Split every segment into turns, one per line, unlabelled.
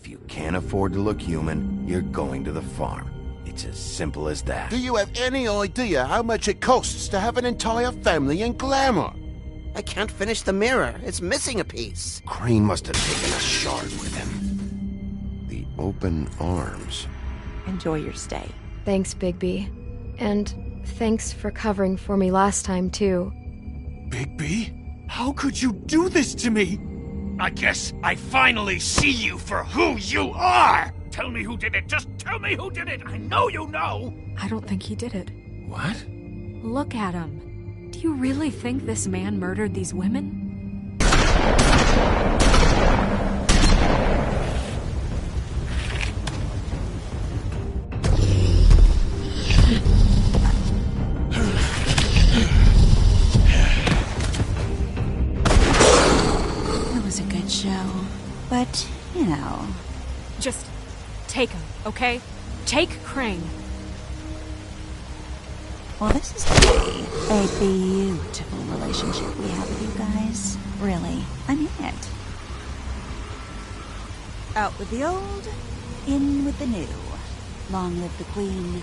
If you can't afford to look human, you're going to the farm. It's as simple as that.
Do you have any idea how much it costs to have an entire family in Glamour?
I can't finish the mirror. It's missing a piece.
Crane must have taken a shard with him. The open arms.
Enjoy your stay.
Thanks, Bigby. And thanks for covering for me last time, too.
Bigby? How could you do this to me? I guess I finally see you for who you are! Tell me who did it! Just tell me who did it! I know you know!
I don't think he did it.
What?
Look at him. Do you really think this man murdered these women?
It was a good show, but, you know...
Just take him, okay? Take Crane.
Well, this is really a beautiful relationship we have with you guys. Really, I mean it. Out with the old, in with the new. Long live the Queen.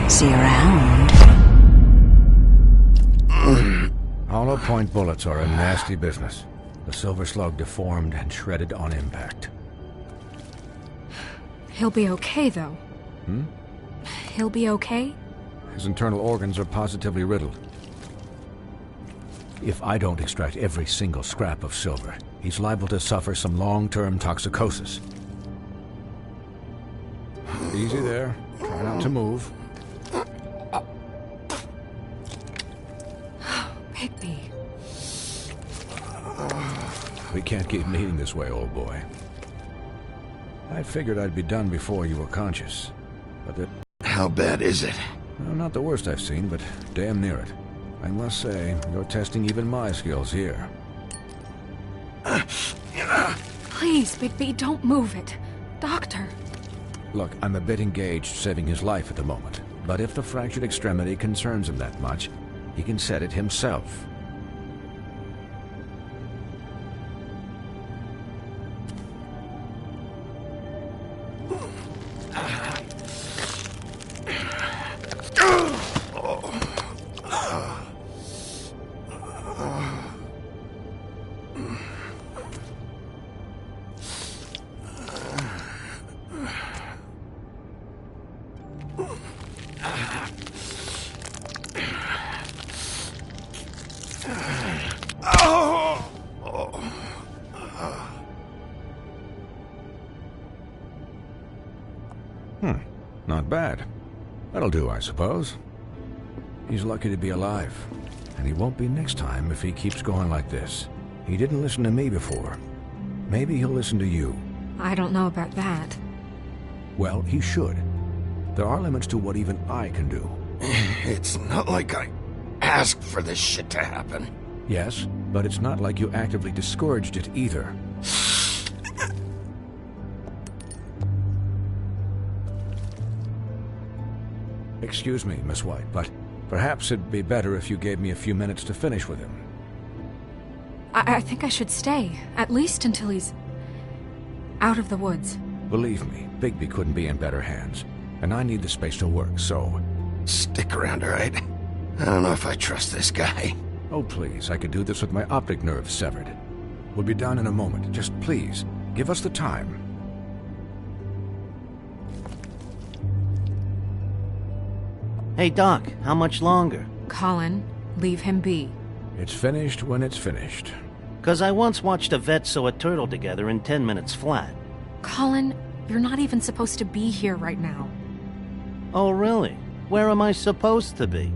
See you around.
Hollow point bullets are a nasty business. The Silver Slug deformed and shredded on impact.
He'll be okay, though. He'll be okay?
His internal organs are positively riddled. If I don't extract every single scrap of silver, he's liable to suffer some long-term toxicosis. Easy there. Try not to move.
Bigby.
We can't keep meeting this way, old boy. I figured I'd be done before you were conscious. But that...
How bad is it?
Well, not the worst I've seen, but damn near it. I must say, you're testing even my skills here.
Please, Bigby, don't move it. Doctor.
Look, I'm a bit engaged saving his life at the moment. But if the fractured extremity concerns him that much, he can set it himself. Not bad. That'll do, I suppose. He's lucky to be alive. And he won't be next time if he keeps going like this. He didn't listen to me before. Maybe he'll listen to you.
I don't know about that.
Well, he should. There are limits to what even I can do.
It's not like I asked for this shit to happen.
Yes, but it's not like you actively discouraged it either. Excuse me, Miss White, but perhaps it'd be better if you gave me a few minutes to finish with him.
I think I should stay, at least until he's out of the woods.
Believe me, Bigby couldn't be in better hands, and I need the space to work, so...
Stick around, all right? I don't know if I trust this guy.
Oh, please, I could do this with my optic nerve severed. We'll be done in a moment. Just please, give us the time.
Hey, Doc, how much longer?
Colin, leave him be.
It's finished when it's finished.
'Cause I once watched a vet sew a turtle together in 10 minutes flat.
Colin, you're not even supposed to be here right now.
Oh, really? Where am I supposed to be?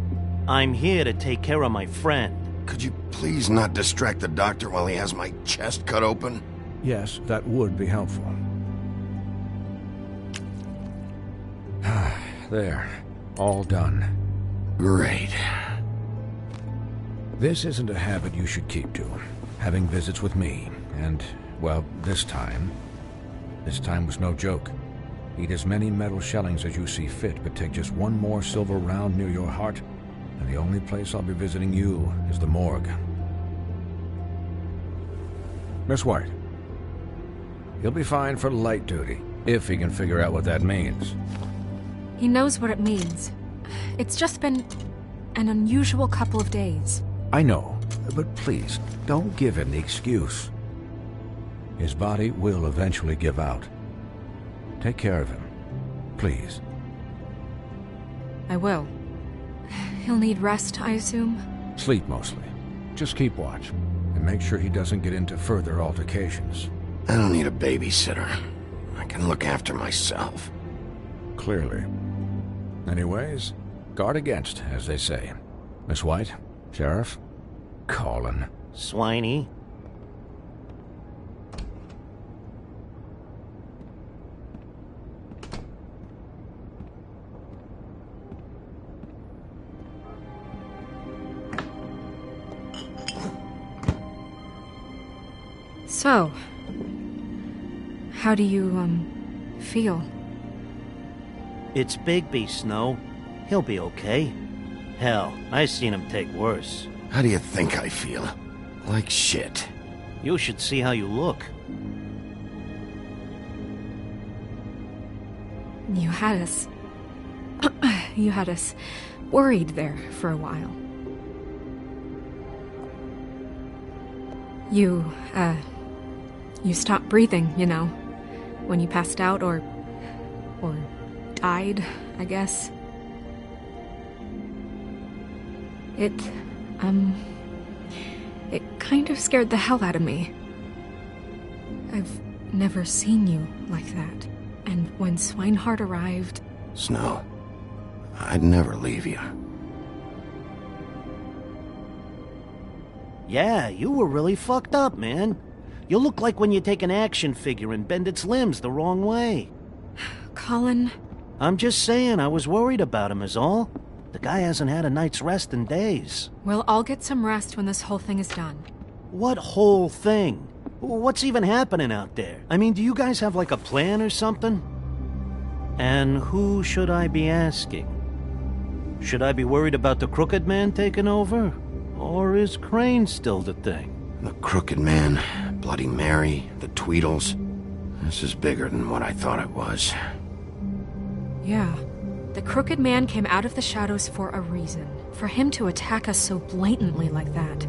I'm here to take care of my friend.
Could you please not distract the doctor while he has my chest cut open?
Yes, that would be helpful. There. All done.
Great.
This isn't a habit you should keep to. Having visits with me. And, well, this time was no joke. Eat as many metal shellings as you see fit, but take just one more silver round near your heart, and the only place I'll be visiting you is the morgue. Miss White. He'll be fine for light duty, if he can figure out what that means.
He knows what it means. It's just been an unusual couple of days.
I know, but please, don't give him the excuse. His body will eventually give out. Take care of him, please.
I will. He'll need rest, I assume?
Sleep mostly. Just keep watch, and make sure he doesn't get into further altercations.
I don't need a babysitter. I can look after myself.
Clearly. Anyways, guard against, as they say. Miss White, Sheriff, Colin.
Swiney.
So, how do you, feel?
It's Bigby, Snow. He'll be okay. Hell, I've seen him take worse.
How do you think I feel? Like shit.
You should see how you look.
You had us... you had us worried there for a while. You stopped breathing, you know, when you passed out or died, I guess. It kind of scared the hell out of me. I've never seen you like that. And when Swinehart arrived...
Snow, I'd never leave you.
Yeah, you were really fucked up, man. You look like when you take an action figure and bend its limbs the wrong way.
Colin...
I'm just saying, I was worried about him is all. The guy hasn't had a night's rest in days.
Well, I'll get some rest when this whole thing is done.
What whole thing? What's even happening out there? I mean, do you guys have like a plan or something? And who should I be asking? Should I be worried about the Crooked Man taking over? Or is Crane still the thing?
The Crooked Man, Bloody Mary, the Tweedles. This is bigger than what I thought it was.
Yeah. The Crooked Man came out of the shadows for a reason. For him to attack us so blatantly like that.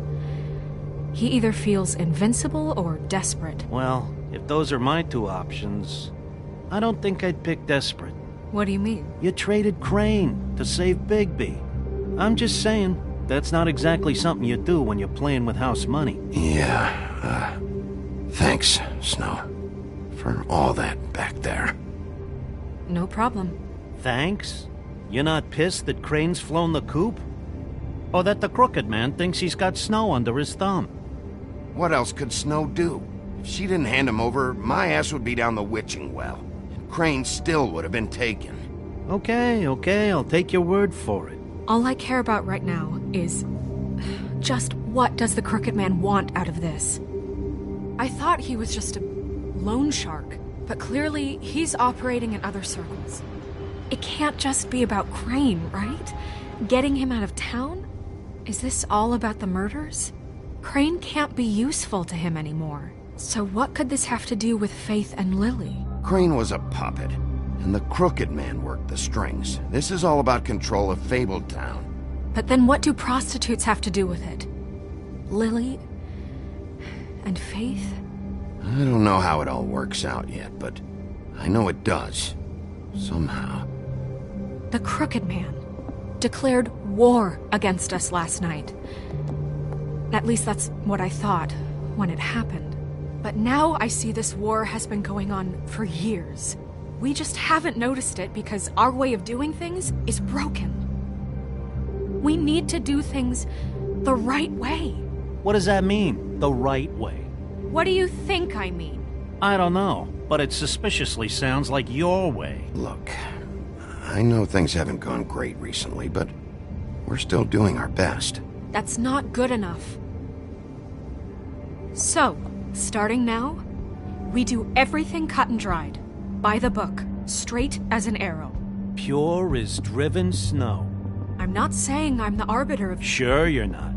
He either feels invincible or desperate.
Well, if those are my two options, I don't think I'd pick desperate.
What do you mean?
You traded Crane to save Bigby. I'm just saying, that's not exactly something you do when you're playing with house money.
Yeah, thanks, Snow, for all that back there.
No problem.
Thanks? You're not pissed that Crane's flown the coop? Or that the Crooked Man thinks he's got Snow under his thumb?
What else could Snow do? If she didn't hand him over, my ass would be down the witching well. And Crane still would have been taken.
Okay, I'll take your word for it.
All I care about right now is... just what does the Crooked Man want out of this? I thought he was just a loan shark, but clearly he's operating in other circles. It can't just be about Crane, right? Getting him out of town? Is this all about the murders? Crane can't be useful to him anymore. So what could this have to do with Faith and Lily?
Crane was a puppet, and the Crooked Man worked the strings. This is all about control of Fabletown.
But then what do prostitutes have to do with it? Lily? And Faith?
I don't know how it all works out yet, but I know it does. Somehow.
The Crooked Man declared war against us last night. At least that's what I thought when it happened. But now I see this war has been going on for years. We just haven't noticed it because our way of doing things is broken. We need to do things the right way.
What does that mean, the right way?
What do you think I mean?
I don't know, but it suspiciously sounds like your way.
Look, I know things haven't gone great recently, but we're still doing our best.
That's not good enough. So, starting now, we do everything cut and dried. By the book, straight as an arrow.
Pure as driven snow.
I'm not saying I'm the arbiter of...
Sure you're not.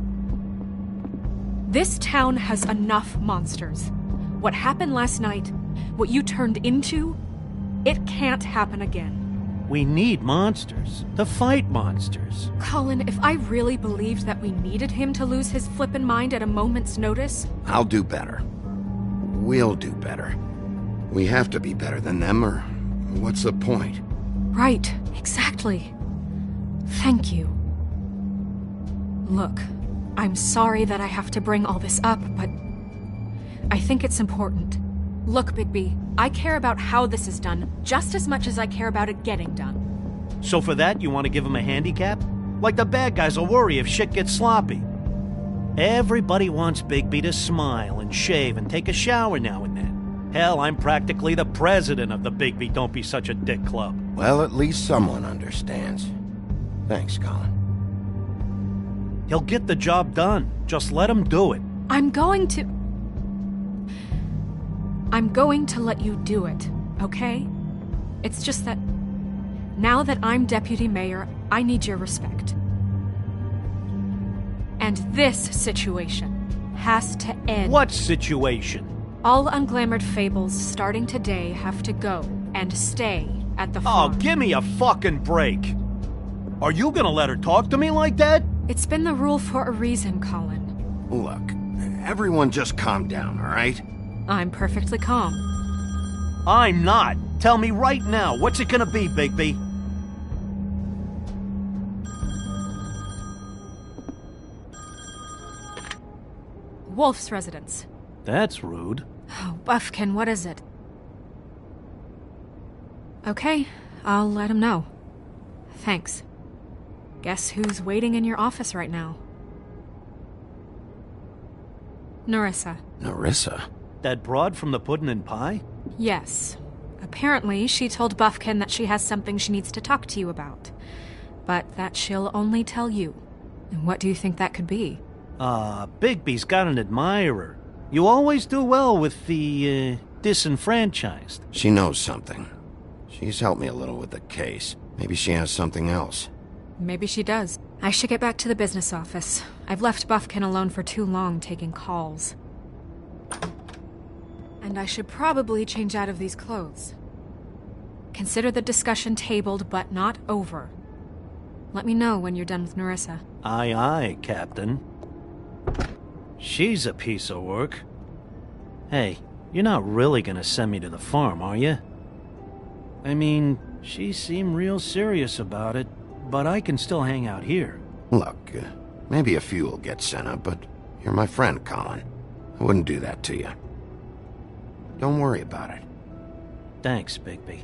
This town has enough monsters. What happened last night, what you turned into, it can't happen again.
We need monsters to fight monsters.
Colin, if I really believed that we needed him to lose his flippin' mind at a moment's notice...
I'll do better. We'll do better. We have to be better than them, or what's the point?
Right, exactly. Thank you. Look, I'm sorry that I have to bring all this up, but I think it's important. Look, Bigby, I care about how this is done just as much as I care about it getting done.
So for that, you want to give him a handicap? Like the bad guys will worry if shit gets sloppy. Everybody wants Bigby to smile and shave and take a shower now and then. Hell, I'm practically the president of the Bigby Don't Be Such a Dick Club.
Well, at least someone understands. Thanks, Colin.
He'll get the job done. Just let him do it.
I'm going to let you do it, okay? It's just that now that I'm deputy mayor, I need your respect. And this situation has to end.
What situation?
All unglamored fables starting today have to go and stay at the
Oh,
farm.
give me a fucking break. Are you gonna let her talk to me like that?
It's been the rule for a reason, Colin.
Look, everyone just calm down, all right?
I'm perfectly calm.
I'm not. Tell me right now, what's it gonna be, Bigby?
Wolf's residence.
That's rude.
Oh, Buffkin, what is it? Okay, I'll let him know. Thanks. Guess who's waiting in your office right now? Nerissa.
Nerissa?
That broad from the Puddin' and Pie?
Yes. Apparently, she told Buffkin that she has something she needs to talk to you about. But that she'll only tell you. And what do you think that could be?
Bigby's got an admirer. You always do well with the, disenfranchised.
She knows something. She's helped me a little with the case. Maybe she has something else.
Maybe she does. I should get back to the business office. I've left Buffkin alone for too long taking calls. And I should probably change out of these clothes. Consider the discussion tabled, but not over. Let me know when you're done with Nerissa.
Aye, aye, Captain. She's a piece of work. Hey, you're not really gonna send me to the farm, are you? I mean, she seemed real serious about it, but I can still hang out here.
Look, maybe a few will get sent up, but you're my friend, Colin. I wouldn't do that to you. Don't worry about it.
Thanks, Bigby.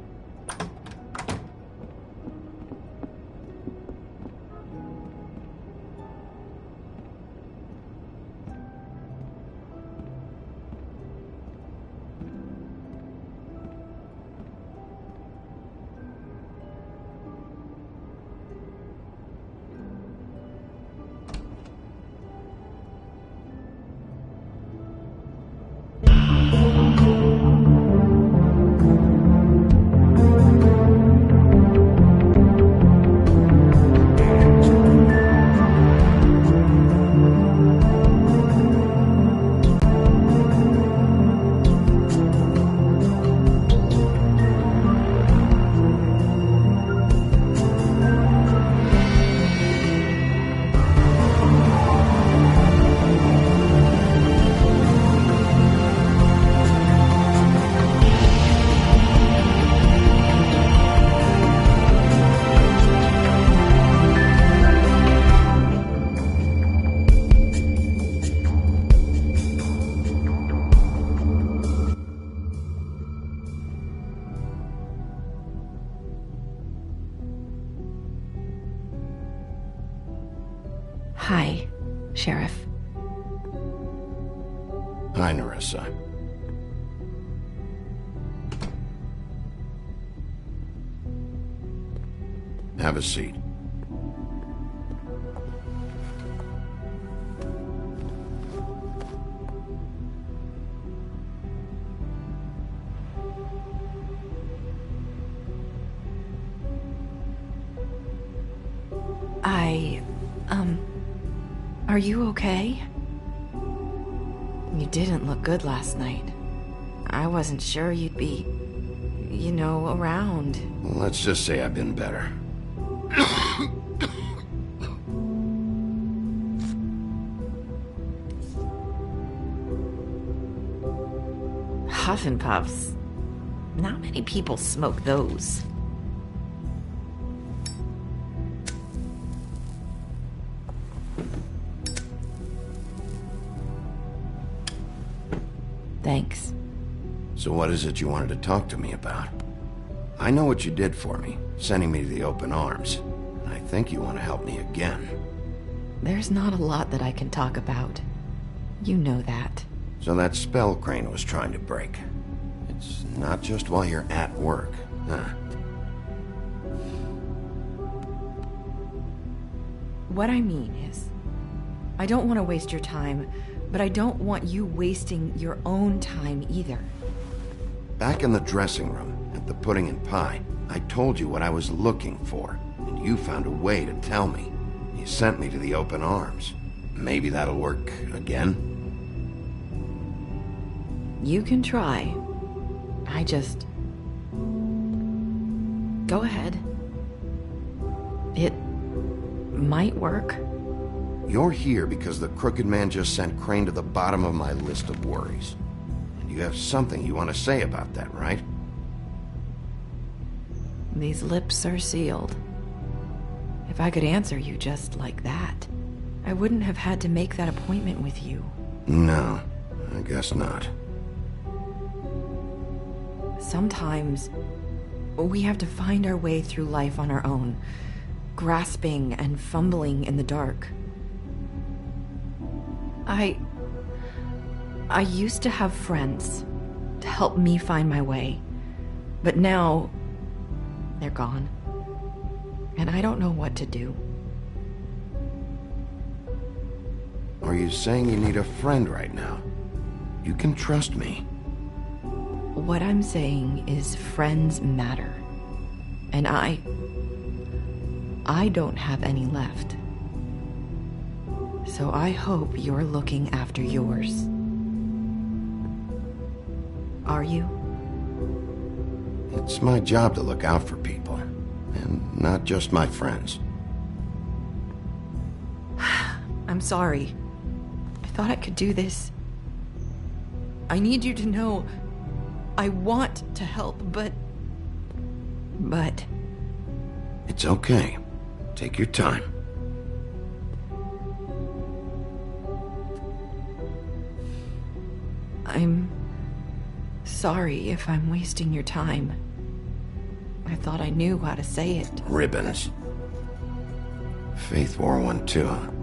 Hi, Sheriff.
Hi, Nerissa. Have a seat.
Are you okay? You didn't look good last night. I wasn't sure you'd be, around.
Let's just say I've been better.
Huff and Puffs. Not many people smoke those. Thanks.
So what is it you wanted to talk to me about? I know what you did for me, sending me to the open arms. And I think you want to help me again.
There's not a lot that I can talk about. You know that.
So that spell Crane was trying to break. It's not just while you're at work, huh?
What I mean is, I don't want to waste your time, but I don't want you wasting your own time either.
Back in the dressing room, at the Pudding and Pie, I told you what I was looking for, and you found a way to tell me. You sent me to the open arms. Maybe that'll work again?
You can try. I just... Go ahead. It might work.
You're here because the Crooked Man just sent Crane to the bottom of my list of worries. And you have something you want to say about that, right?
These lips are sealed. If I could answer you just like that, I wouldn't have had to make that appointment with you.
No, I guess not.
Sometimes, we have to find our way through life on our own, grasping and fumbling in the dark. I used to have friends to help me find my way, but now they're gone, and I don't know what to do.
Are you saying you need a friend right now? You can trust me.
What I'm saying is friends matter, and I don't have any left. So I hope you're looking after yours. Are you?
It's my job to look out for people, and not just my friends.
I'm sorry. I thought I could do this. I need you to know I want to help, but...
It's okay. Take your time.
I'm sorry if I'm wasting your time. I thought I knew how to say it.
Ribbons. Faith 412.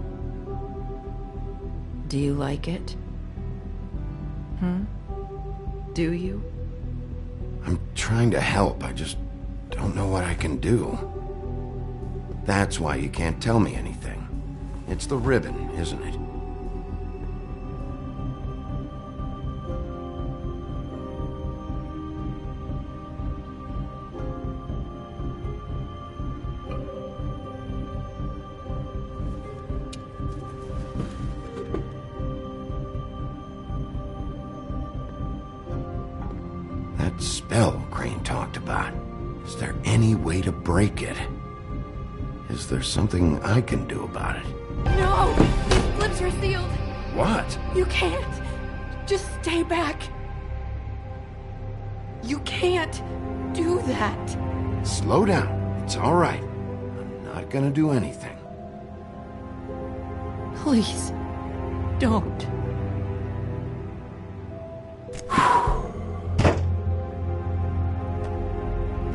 Do you like it? Do you?
I'm trying to help. I just don't know what I can do. That's why you can't tell me anything. It's the ribbon, isn't it? That spell Crane talked about. Is there any way to break it? Is there something I can do about it?
No! These lips are sealed!
What?
You can't! Just stay back! You can't do that!
Slow down. It's all right. I'm not gonna do anything.
Please, don't.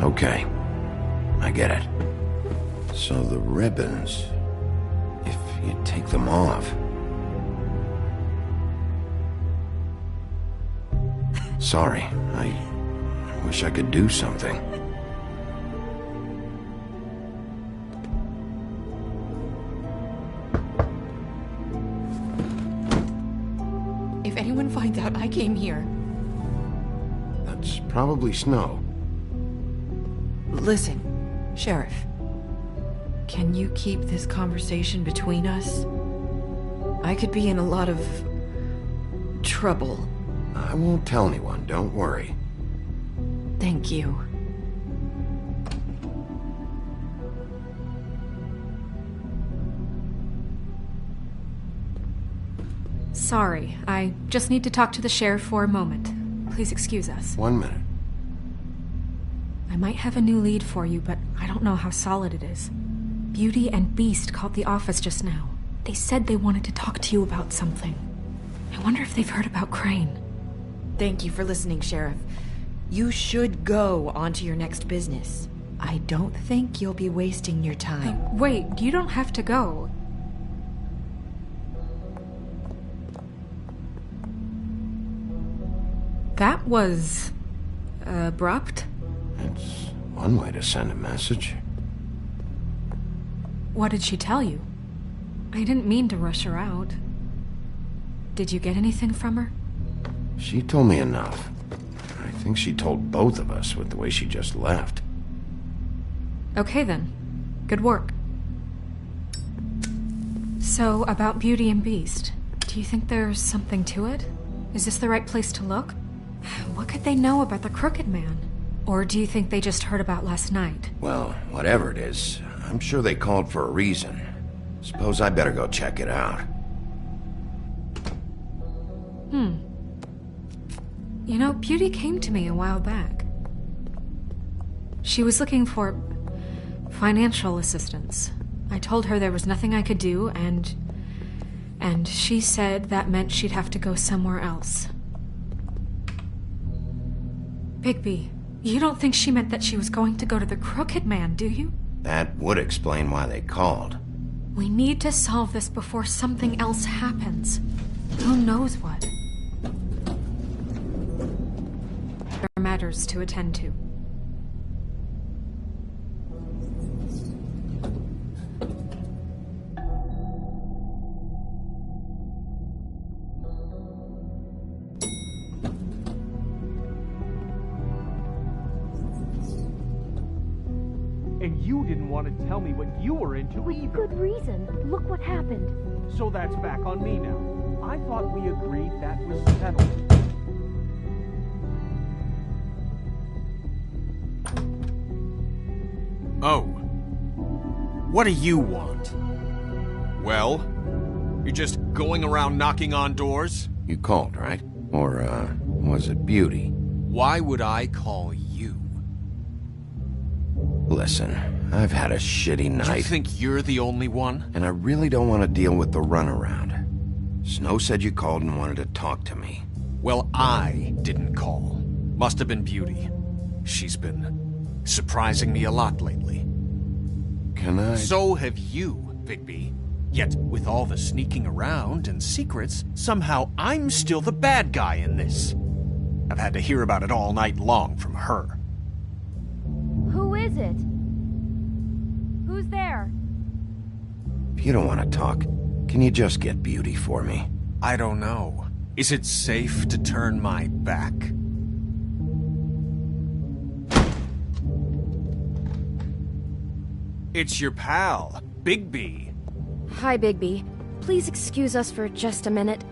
Okay. I get it. So the ribbons... if you take them off. Sorry, I wish I could do something.
If anyone finds out I came here...
That's probably Snow.
Listen, Sheriff. Can you keep this conversation between us? I could be in a lot of... trouble.
I won't tell anyone, don't worry.
Thank you.
Sorry, I just need to talk to the sheriff for a moment. Please excuse us.
1 minute.
I might have a new lead for you, but I don't know how solid it is. Beauty and Beast called the office just now. They said they wanted to talk to you about something. I wonder if they've heard about Crane.
Thank you for listening, Sheriff. You should go on to your next business. I don't think you'll be wasting your time.
Wait, you don't have to go. That was... abrupt?
It's one way to send a message.
What did she tell you? I didn't mean to rush her out. Did you get anything from her?
She told me enough. I think she told both of us with the way she just left.
Okay then. Good work. So, about Beauty and Beast, do you think there's something to it? Is this the right place to look? What could they know about the Crooked Man? Or do you think they just heard about last night?
Well, whatever it is, I'm sure they called for a reason. Suppose I better go check it out.
You know, Beauty came to me a while back. She was looking for financial assistance. I told her there was nothing I could do, and she said that meant she'd have to go somewhere else. Bigby, you don't think she meant that she was going to go to the Crooked Man, do you?
That would explain why they called.
We need to solve this before something else happens. Who knows what? There are matters to attend to.
And you didn't want to tell me what you were into either.
With good reason. Look what happened.
So that's back on me now. I thought we agreed that was settled.
Oh. What do you want? Well? You're just going around knocking on doors?
You called, right? Or, was it Beauty?
Why would I call you?
Listen, I've had a shitty night.
You think you're the only one?
And I really don't want to deal with the runaround. Snow said you called and wanted to talk to me.
Well, I didn't call. Must have been Beauty. She's been surprising me a lot lately.
Can I...
So have you, Bigby. Yet, with all the sneaking around and secrets, somehow I'm still the bad guy in this. I've had to hear about it all night long from her.
Who is it? Who's there?
If you don't want to talk, can you just get Beauty for me?
I don't know. Is it safe to turn my back? It's your pal, Bigby.
Hi, Bigby. Please excuse us for just a minute.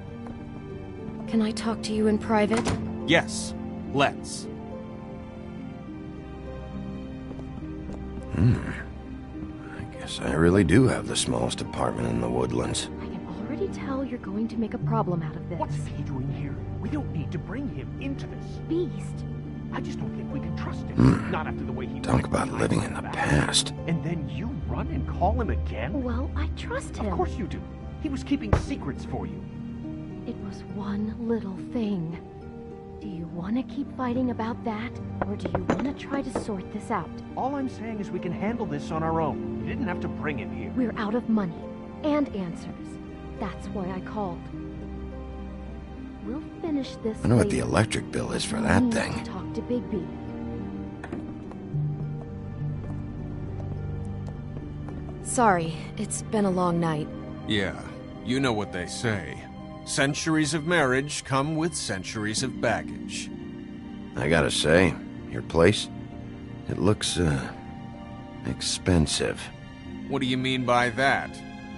Can I talk to you in private?
Yes, let's.
I guess I really do have the smallest apartment in the Woodlands.
I can already tell you're going to make a problem out of this.
What's he doing here? We don't need to bring him into this.
Beast.
I just don't think we can trust him. Not after the way he...
Talk about living in the past.
And then you run and call him again?
Well, I trust him.
Of course you do. He was keeping secrets for you.
It was one little thing. Do you want to keep fighting about that, or do you want to try to sort this out?
All I'm saying is we can handle this on our own. You didn't have to bring him here.
We're out of money. and answers. That's why I called. We'll finish this
I know what the
later.
electric bill is for
I
that
need
thing.
to talk to Bigby.
Sorry, it's been a long night.
Yeah, you know what they say. Centuries of marriage come with centuries of baggage.
I gotta say, your place, it looks, expensive.
What do you mean by that?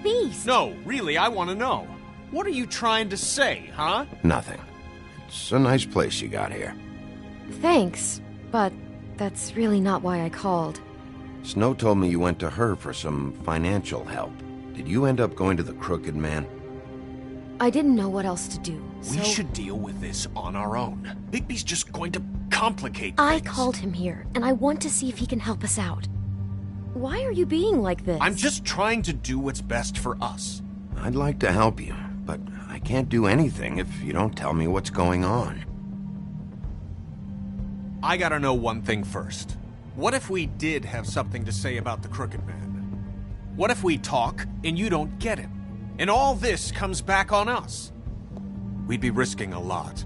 Beast!
No, really, I want to know. What are you trying to say, huh?
Nothing. It's a nice place you got here.
Thanks, but that's really not why I called.
Snow told me you went to her for some financial help. Did you end up going to the Crooked Man?
I didn't know what else to do, so...
We should deal with this on our own. Bigby's just going to complicate
I
things.
called him here, and I want to see if he can help us out. Why are you being like this?
I'm just trying to do what's best for us.
I'd like to help you, but I can't do anything if you don't tell me what's going on.
I gotta know one thing first. What if we did have something to say about the Crooked Man? What if we talk and you don't get him? And all this comes back on us? We'd be risking a lot.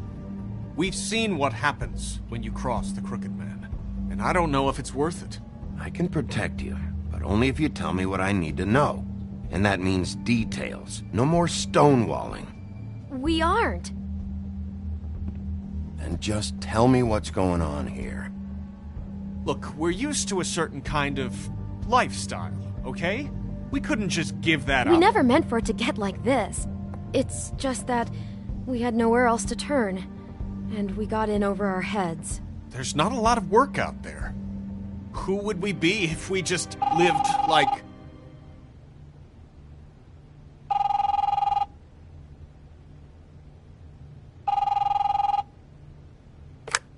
We've seen what happens when you cross the Crooked Man, and I don't know if it's worth it.
I can protect you, but only if you tell me what I need to know. And that means details. No more stonewalling.
We aren't.
Then just tell me what's going on here.
Look, we're used to a certain kind of lifestyle, okay? We couldn't just give that up.
We never meant for it to get like this. It's just that we had nowhere else to turn, and we got in over our heads.
There's not a lot of work out there. Who would we be if we just lived like...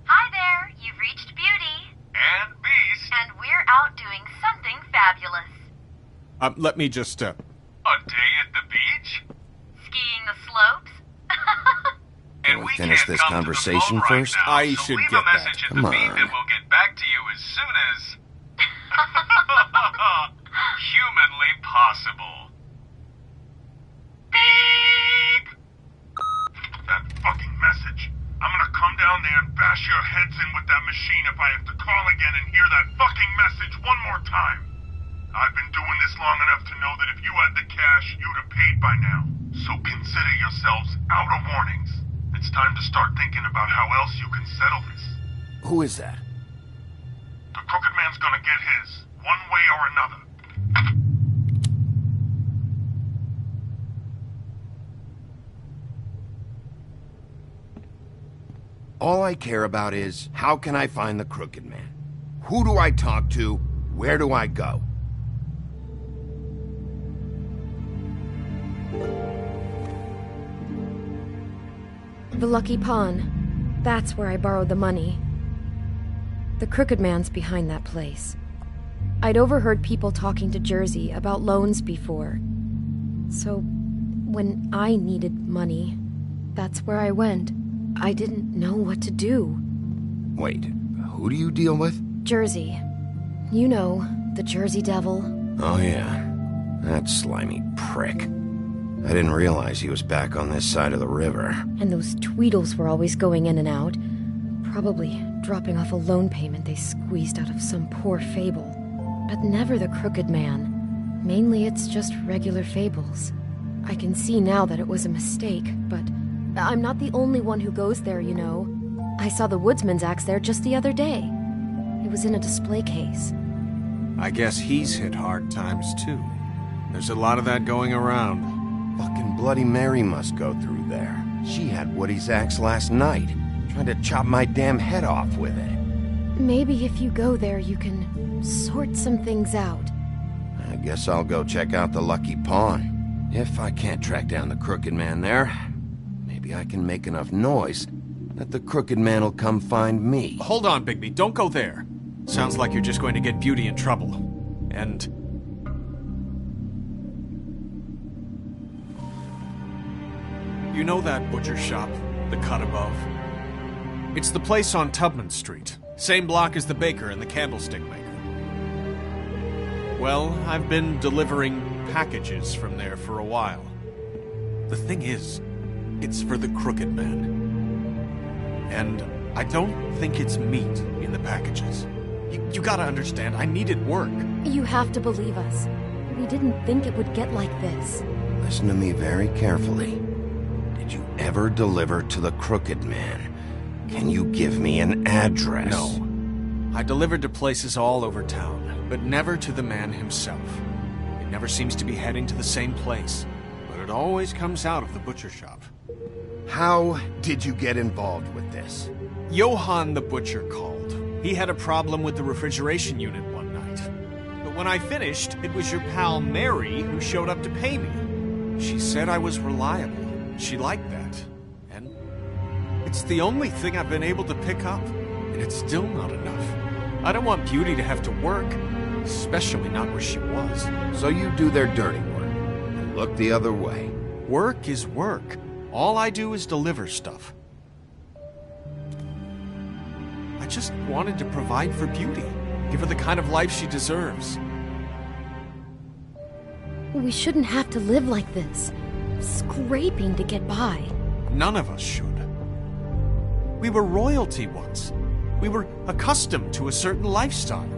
Hi there, you've reached Beauty. And Beast. And we're out doing something fabulous.
let me just,
A day at the beach? Skiing the slopes?
Can we finish this conversation first?
I should
leave
get
a message
that.
at the
Come
beat
on.
and we'll get back to you as soon as... humanly possible. Beep! That fucking message. I'm gonna come down there and bash your heads in with that machine if I have to call again and hear that fucking message one more time. I've been doing this long enough to know that if you had the cash, you'd have paid by now. So consider yourselves out of warnings. It's time to start thinking about how else you can settle this.
Who is that?
The Crooked Man's gonna get his, one way or another.
All I care about is, how can I find the Crooked Man? Who do I talk to? Where do I go?
The Lucky Pawn. That's where I borrowed the money. The Crooked Man's behind that place. I'd overheard people talking to Jersey about loans before. So, when I needed money, that's where I went. I didn't know what to do.
Wait, who do you deal with?
Jersey. You know, the Jersey Devil.
Oh yeah, that slimy prick. I didn't realize he was back on this side of the river.
And those Tweedles were always going in and out. Probably dropping off a loan payment they squeezed out of some poor fable. But never the Crooked Man. Mainly it's just regular fables. I can see now that it was a mistake, but I'm not the only one who goes there, you know. I saw the Woodsman's axe there just the other day. It was in a display case.
I guess he's hit hard times too. There's a lot of that going around.
Fucking Bloody Mary must go through there. She had Woody's axe last night, trying to chop my damn head off with it.
Maybe if you go there, you can sort some things out.
I guess I'll go check out the Lucky Pawn. If I can't track down the Crooked Man there, maybe I can make enough noise that the Crooked Man will come find me.
Hold on, Bigby, don't go there. Sounds like you're just going to get Beauty in trouble. And... you know that butcher shop, the cut above? It's the place on Tubman Street. Same block as the baker and the candlestick maker. Well, I've been delivering packages from there for a while. The thing is, it's for the Crooked Man. And I don't think it's meat in the packages. You gotta understand, I needed work.
You have to believe us. We didn't think it would get like this.
Listen to me very carefully. Did you ever deliver to the Crooked Man? Can you give me an address?
No. I delivered to places all over town, but never to the man himself. It never seems to be heading to the same place, but it always comes out of the butcher shop.
How did you get involved with this?
Johann the butcher called. He had a problem with the refrigeration unit one night. But when I finished, it was your pal Mary who showed up to pay me. She said I was reliable. She liked that. And it's the only thing I've been able to pick up. And it's still not enough. I don't want Beauty to have to work, especially not where she was.
So you do their dirty work and look the other way.
Work is work. All I do is deliver stuff. I just wanted to provide for Beauty. Give her the kind of life she deserves.
We shouldn't have to live like this. Scraping to get by.
None of us should. We were royalty once. We were accustomed to a certain lifestyle.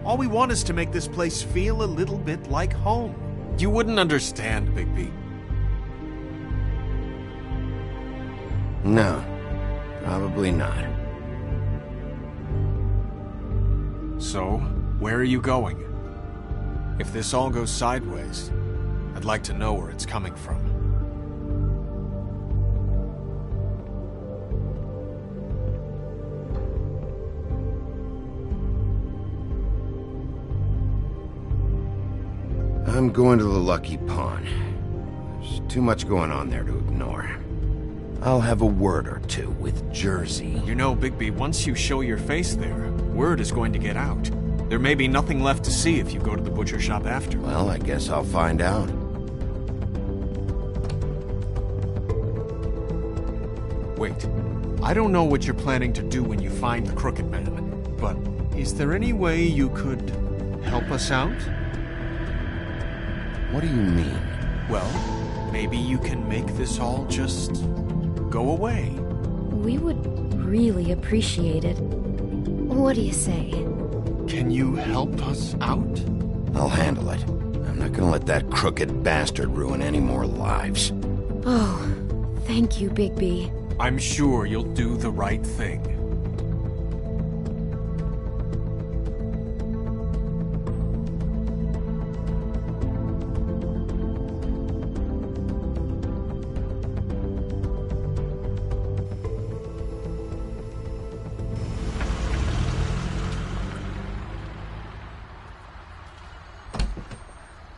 All we want is to make this place feel a little bit like home. You wouldn't understand, Bigby.
No, probably not.
So, where are you going? If this all goes sideways, I'd like to know where it's coming from.
I'm going to the Lucky Pawn. There's too much going on there to ignore. I'll have a word or two with Jersey.
You know, Bigby, once you show your face there, word is going to get out. There may be nothing left to see if you go to the butcher shop after.
Well, I guess I'll find out.
Wait, I don't know what you're planning to do when you find the Crooked Man, but is there any way you could help us out?
What do you mean?
Well, maybe you can make this all just go away.
We would really appreciate it. What do you say?
Can you help us out?
I'll handle it. I'm not gonna let that crooked bastard ruin any more lives.
Oh, thank you, Bigby.
I'm sure you'll do the right thing.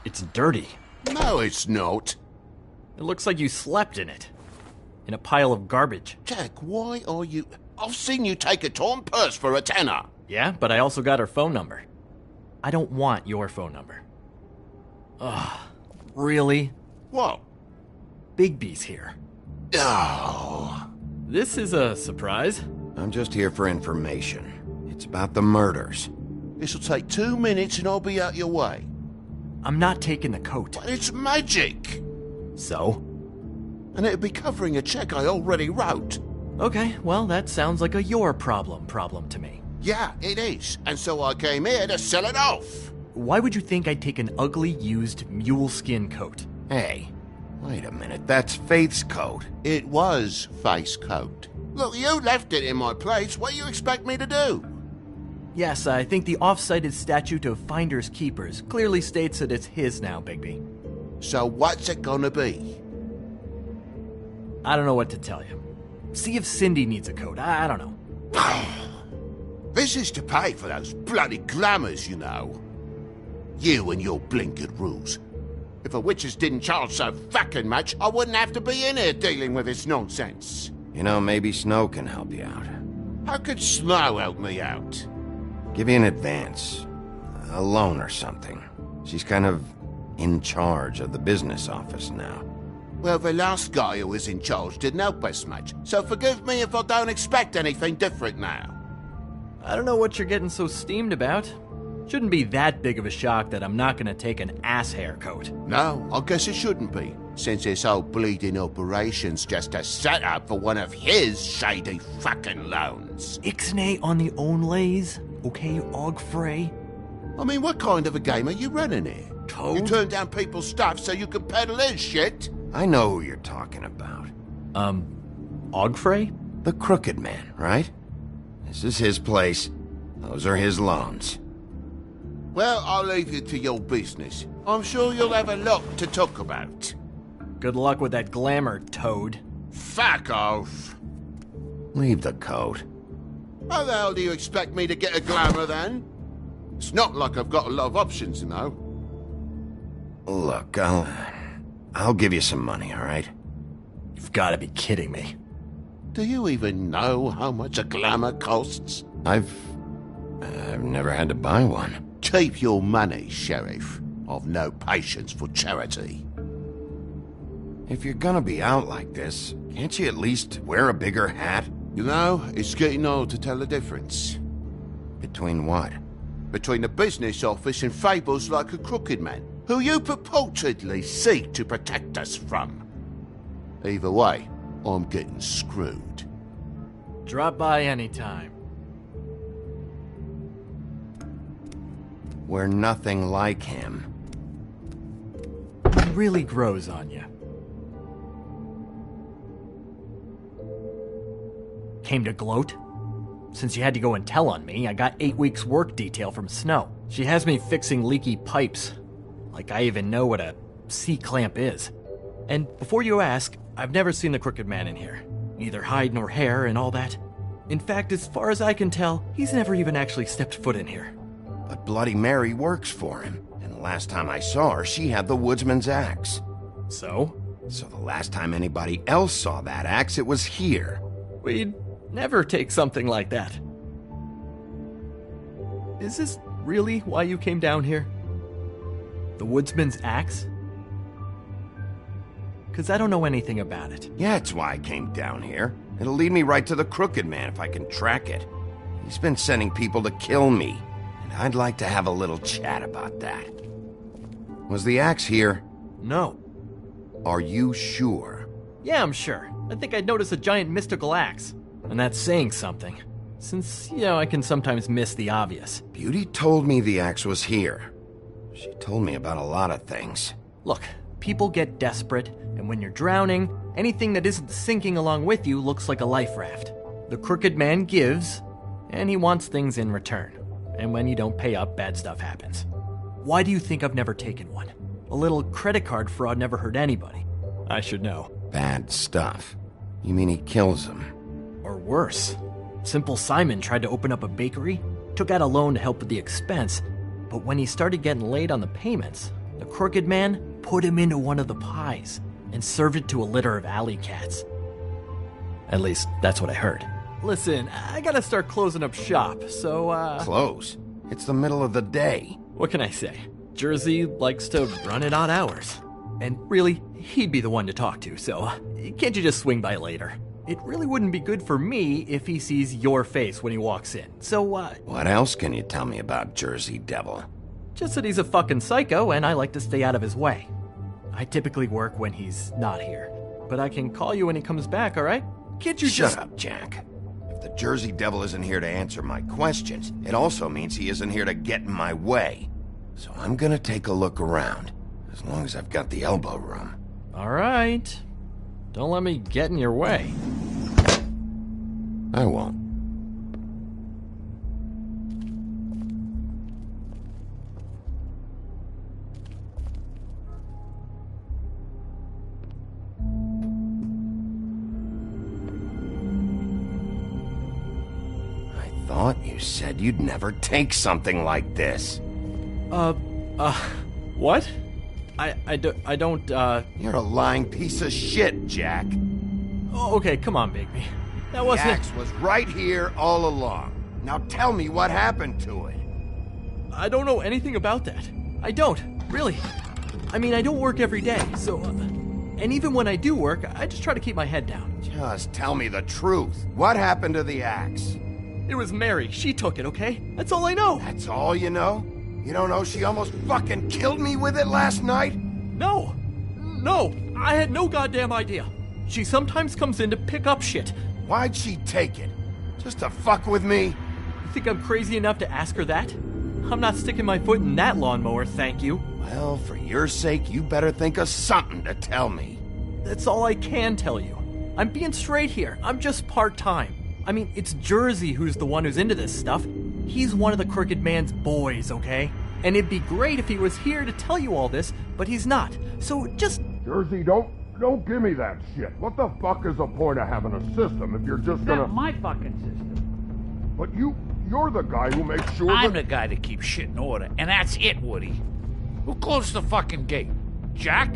It's dirty.
No, it's not.
It looks like you slept in it. In a pile of garbage.
Jack, why are you... I've seen you take a torn purse for a tenner.
Yeah, but I also got her phone number. I don't want your phone number. Ugh, really?
What?
Bigby's here.
Oh.
This is a surprise.
I'm just here for information. It's about the murders.
This'll take 2 minutes and I'll be out your way.
I'm not taking the coat.
But it's magic.
So?
And it'd be covering a check I already wrote.
Okay, well, that sounds like a your problem to me.
Yeah, it is. And so I came here to sell it off.
Why would you think I'd take an ugly, used mule skin coat?
Hey, wait a minute. That's Faith's coat.
It was Faith's coat. Look, you left it in my place. What do you expect me to do?
Yes, I think the off-cited statute of Finders Keepers clearly states that it's his now, Bigby.
So what's it gonna be?
I don't know what to tell you. See if Cindy needs a coat. I don't know.
This is to pay for those bloody glamours, you know. You and your blinkered rules. If the witches didn't charge so fucking much, I wouldn't have to be in here dealing with this nonsense.
You know, maybe Snow can help you out.
How could Snow help me out?
Give you an advance. A loan or something. She's kind of in charge of the business office now.
Well, the last guy who was in charge didn't help us much, so forgive me if I don't expect anything different now.
I don't know what you're getting so steamed about. Shouldn't be that big of a shock that I'm not gonna take an ass haircoat.
No, I guess it shouldn't be, since this whole bleeding operation's just a setup for one of his shady fucking loans.
Ixnay on the onlays, okay, Ogfrey?
I mean, what kind of a game are you running here?
Toad?
You turn down people's stuff so you can peddle his shit?
I know who you're talking about.
Ogfrey?
The Crooked Man, right? This is his place. Those are his loans.
Well, I'll leave you to your business. I'm sure you'll have a lot to talk about.
Good luck with that glamour, Toad.
Fuck off.
Leave the coat.
How the hell do you expect me to get a glamour then? It's not like I've got a lot of options, you know.
Look, I'll give you some money, all right?
You've got to be kidding me.
Do you even know how much a glamour costs?
I've never had to buy one.
Keep your money, Sheriff. I've no patience for charity.
If you're gonna be out like this, can't you at least wear a bigger hat?
You know, it's getting old to tell the difference.
Between what?
Between the business office and fables like a Crooked Man, who you purportedly seek to protect us from. Either way, I'm getting screwed.
Drop by anytime.
We're nothing like him.
He really grows on you. Came to gloat? Since you had to go and tell on me, I got 8 weeks work detail from Snow. She has me fixing leaky pipes. Like I even know what a C-clamp is. And before you ask, I've never seen the Crooked Man in here. Neither hide nor hair and all that. In fact, as far as I can tell, he's never even actually stepped foot in here.
But Bloody Mary works for him. And the last time I saw her, she had the woodsman's axe.
So?
So the last time anybody else saw that axe, it was here.
We'd never take something like that. Is this really why you came down here? The woodsman's axe? Because I don't know anything about it.
Yeah, it's why I came down here. It'll lead me right to the Crooked Man if I can track it. He's been sending people to kill me, and I'd like to have a little chat about that. Was the axe here?
No.
Are you sure?
Yeah, I'm sure. I think I'd noticed a giant mystical axe. And that's saying something. Since, I can sometimes miss the obvious.
Beauty told me the axe was here. She told me about a lot of things.
Look, people get desperate, and when you're drowning, anything that isn't sinking along with you looks like a life raft. The Crooked Man gives, and he wants things in return. And when you don't pay up, bad stuff happens. Why do you think I've never taken one? A little credit card fraud never hurt anybody. I should know.
Bad stuff? You mean he kills them?
Or worse. Simple Simon tried to open up a bakery, took out a loan to help with the expense, but when he started getting late on the payments, the Crooked Man put him into one of the pies and served it to a litter of alley cats. At least, that's what I heard. Listen, I gotta start closing up shop, so,
Close? It's the middle of the day.
What can I say? Jersey likes to run at odd hours. And really, he'd be the one to talk to, so can't you just swing by later? It really wouldn't be good for me if he sees your face when he walks in, so,
What else can you tell me about Jersey Devil?
Just that he's a fucking psycho and I like to stay out of his way. I typically work when he's not here, but I can call you when he comes back, alright? Can't you
Shut up, Jack. If the Jersey Devil isn't here to answer my questions, it also means he isn't here to get in my way. So I'm gonna take a look around, as long as I've got the elbow room.
Alright. Don't let me get in your way.
I won't. I thought you said you'd never take something like this.
What? I don't,
You're a lying piece of shit, Jack.
Oh, okay, come on, Bigby. That wasn't...
The axe was right here all along. Now tell me what happened to it.
I don't know anything about that. I don't, really. I mean, I don't work every day, so... and even when I do work, I just try to keep my head down.
Just tell me the truth. What happened to the axe?
It was Mary. She took it, okay? That's all I know.
That's all you know? You don't know she almost fucking killed me with it last night?
No, I had no goddamn idea. She sometimes comes in to pick up shit.
Why'd she take it? Just to fuck with me?
You think I'm crazy enough to ask her that? I'm not sticking my foot in that lawnmower, thank you.
Well, for your sake, you better think of something to tell me.
That's all I can tell you. I'm being straight here. I'm just part-time. I mean, it's Jersey who's the one who's into this stuff. He's one of the Crooked Man's boys, okay? And it'd be great if he was here to tell you all this, but he's not. So just...
Jersey, don't give me that shit. What the fuck is the point of having a system if you're just gonna...
Not my fucking system.
But you're the guy who makes sure
I'm the guy that keeps shit in order, and that's it, Woody. Who closed the fucking gate? Jack?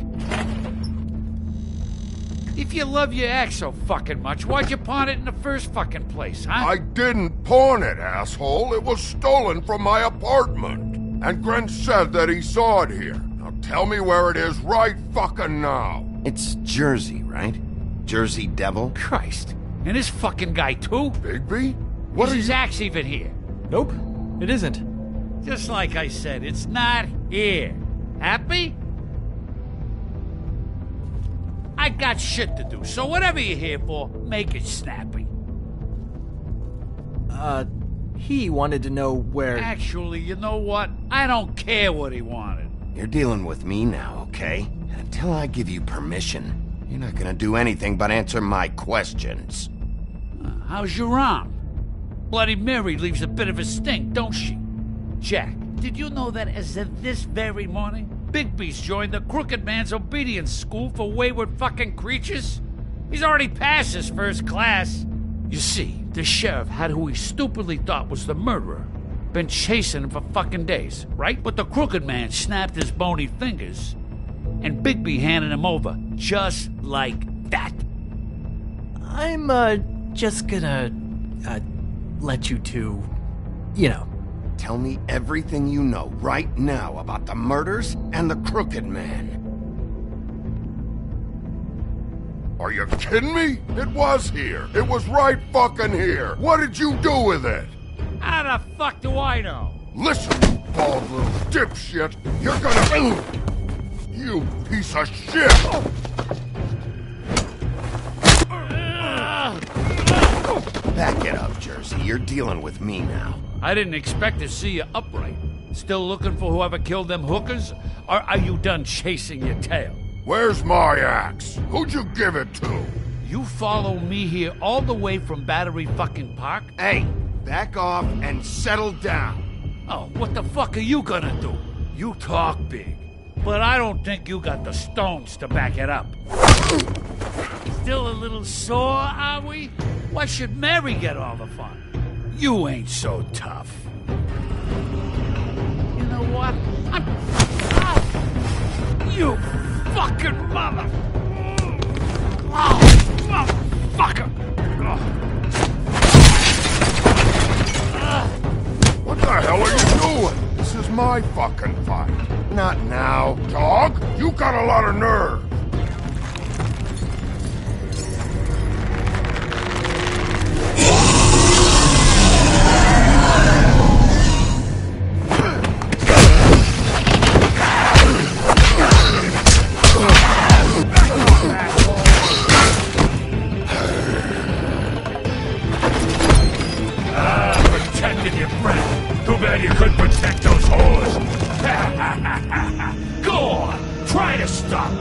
If you love your ex so fucking much, why'd you pawn it in the first fucking place, huh?
I didn't pawn it, asshole. It was stolen from my apartment. And Grant said that he saw it here. Now tell me where it is right fucking now.
It's Jersey, right? Jersey Devil?
Christ. And this fucking guy, too?
Bigby?
What is his axe even here?
Nope, it isn't.
Just like I said, it's not here. Happy? I got shit to do, so whatever you're here for, make it snappy.
He wanted to know where...
Actually, you know what? I don't care what he wanted.
You're dealing with me now, okay? And until I give you permission, you're not gonna do anything but answer my questions.
How's your arm? Bloody Mary leaves a bit of a stink, don't she? Jack, did you know that as of this very morning, Bigby's joined the Crooked Man's obedience school for wayward fucking creatures? He's already passed his first class. You see, the sheriff had who he stupidly thought was the murderer. Been chasing him for fucking days, right? But the Crooked Man snapped his bony fingers, and Bigby handed him over just like that.
I'm, just gonna, let you two, you know.
Tell me everything you know right now about the murders and the Crooked Man.
Are you kidding me? It was here. It was right fucking here. What did you do with it?
How the fuck do I know?
Listen, you bald little dipshit. You're gonna... You piece of shit!
Back it up, Jersey. You're dealing with me now.
I didn't expect to see you upright. Still looking for whoever killed them hookers? Or are you done chasing your tail?
Where's my axe? Who'd you give it to?
You follow me here all the way from Battery fucking Park?
Hey, back off and settle down.
Oh, what the fuck are you gonna do? You talk big, but I don't think you got the stones to back it up. Still a little sore, are we? Why should Mary get all the fun? You ain't so tough. You know what? You fucking mother! Motherfucker!
What the hell are you doing? This is my fucking fight.
Not now.
Dog, you got a lot of nerve.
Protected your friend. Too bad you couldn't protect those whores. Go on, try to stop me.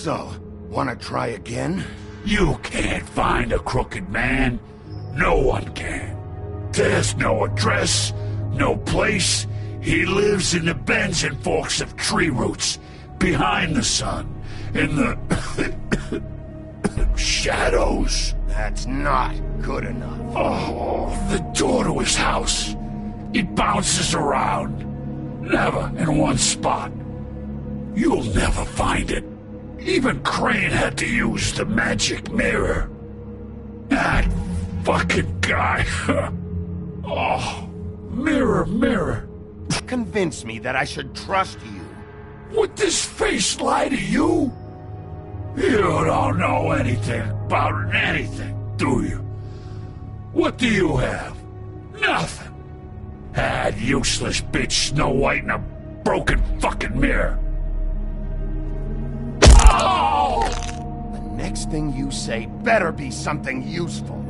So, wanna try again?
You can't find a crooked man. No one can. There's no address, no place. He lives in the bends and forks of tree roots, behind the sun, in the shadows.
That's not good enough.
Oh, the door to his house. It bounces around. Never in one spot. You'll never find it. Even Crane had to use the magic mirror. That fucking guy. Oh, mirror, mirror.
Convince me that I should trust you.
Would this face lie to you? You don't know anything about anything, do you? What do you have? Nothing. That useless bitch Snow White in a broken fucking mirror. Oh!
The next thing you say better be something useful.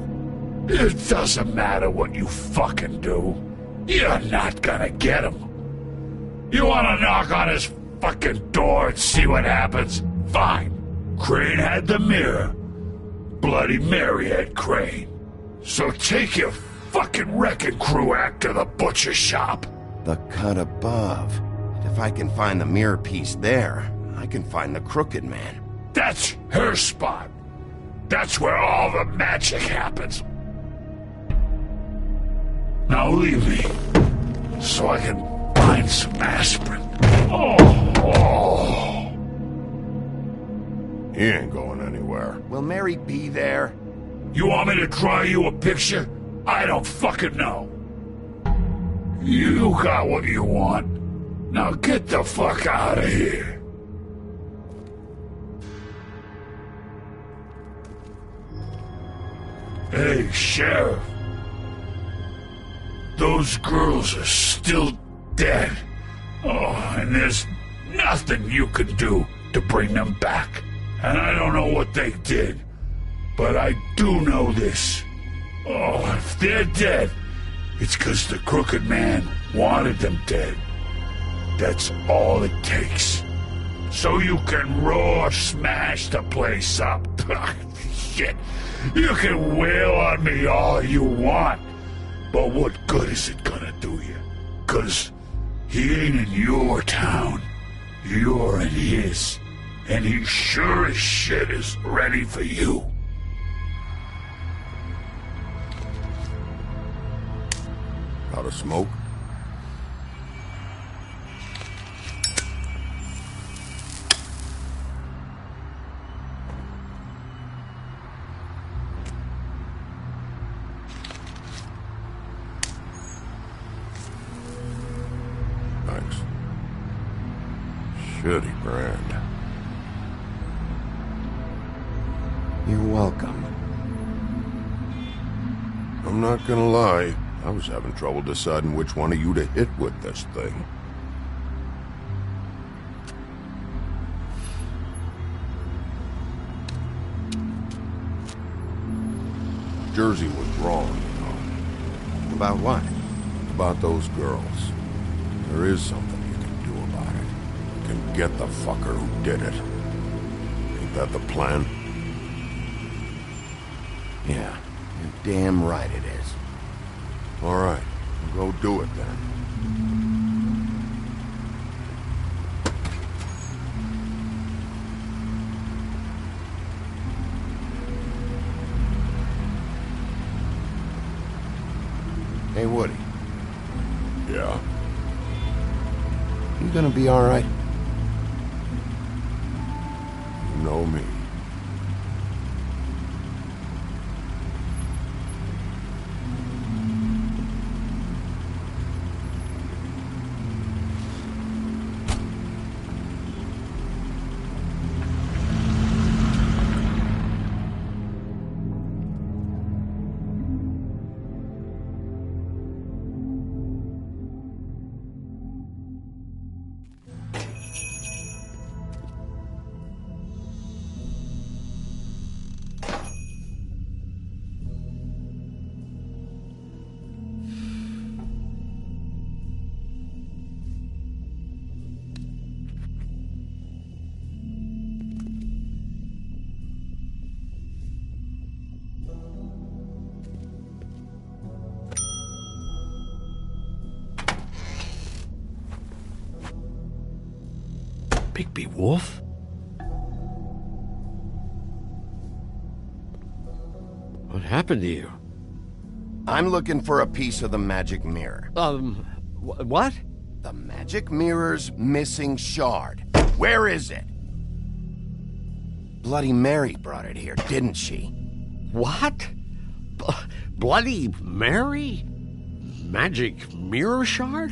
It doesn't matter what you fucking do. You're not gonna get him. You wanna knock on his fucking door and see what happens? Fine. Crane had the mirror. Bloody Mary had Crane. So take your fucking wrecking crew act to the butcher shop.
The cut above. If I can find the mirror piece there, I can find the Crooked Man.
That's her spot. That's where all the magic happens. Now leave me, so I can find some aspirin. Oh.
He ain't going anywhere.
Will Mary be there?
You want me to draw you a picture? I don't fucking know. You got what you want. Now get the fuck out of here. Hey, Sheriff. Those girls are still dead. Oh, and there's nothing you can do to bring them back. And I don't know what they did, but I do know this. Oh, if they're dead, it's 'cause the Crooked Man wanted them dead. That's all it takes. So you can roar smash the place up. Shit, you can wail on me all you want, but what good is it gonna do you? 'Cause he ain't in your town. You're in his. And he sure as shit is ready for you.
Out of smoke? Thanks. Shitty brand.
You're welcome.
I'm not gonna lie, I was having trouble deciding which one of you to hit with this thing. Jersey was wrong, you know.
About what?
About those girls. There is something you can do about it. You can get the fucker who did it. Ain't that the plan?
Yeah, you're damn right it is.
All right, we'll go do it then.
Hey, Woody.
Yeah?
You gonna be all right?
You know me.
Bigby Wolf? What happened to you?
I'm looking for a piece of the magic mirror.
What?
The magic mirror's missing shard. Where is it? Bloody Mary brought it here, didn't she?
What? Bloody Mary? Magic mirror shard?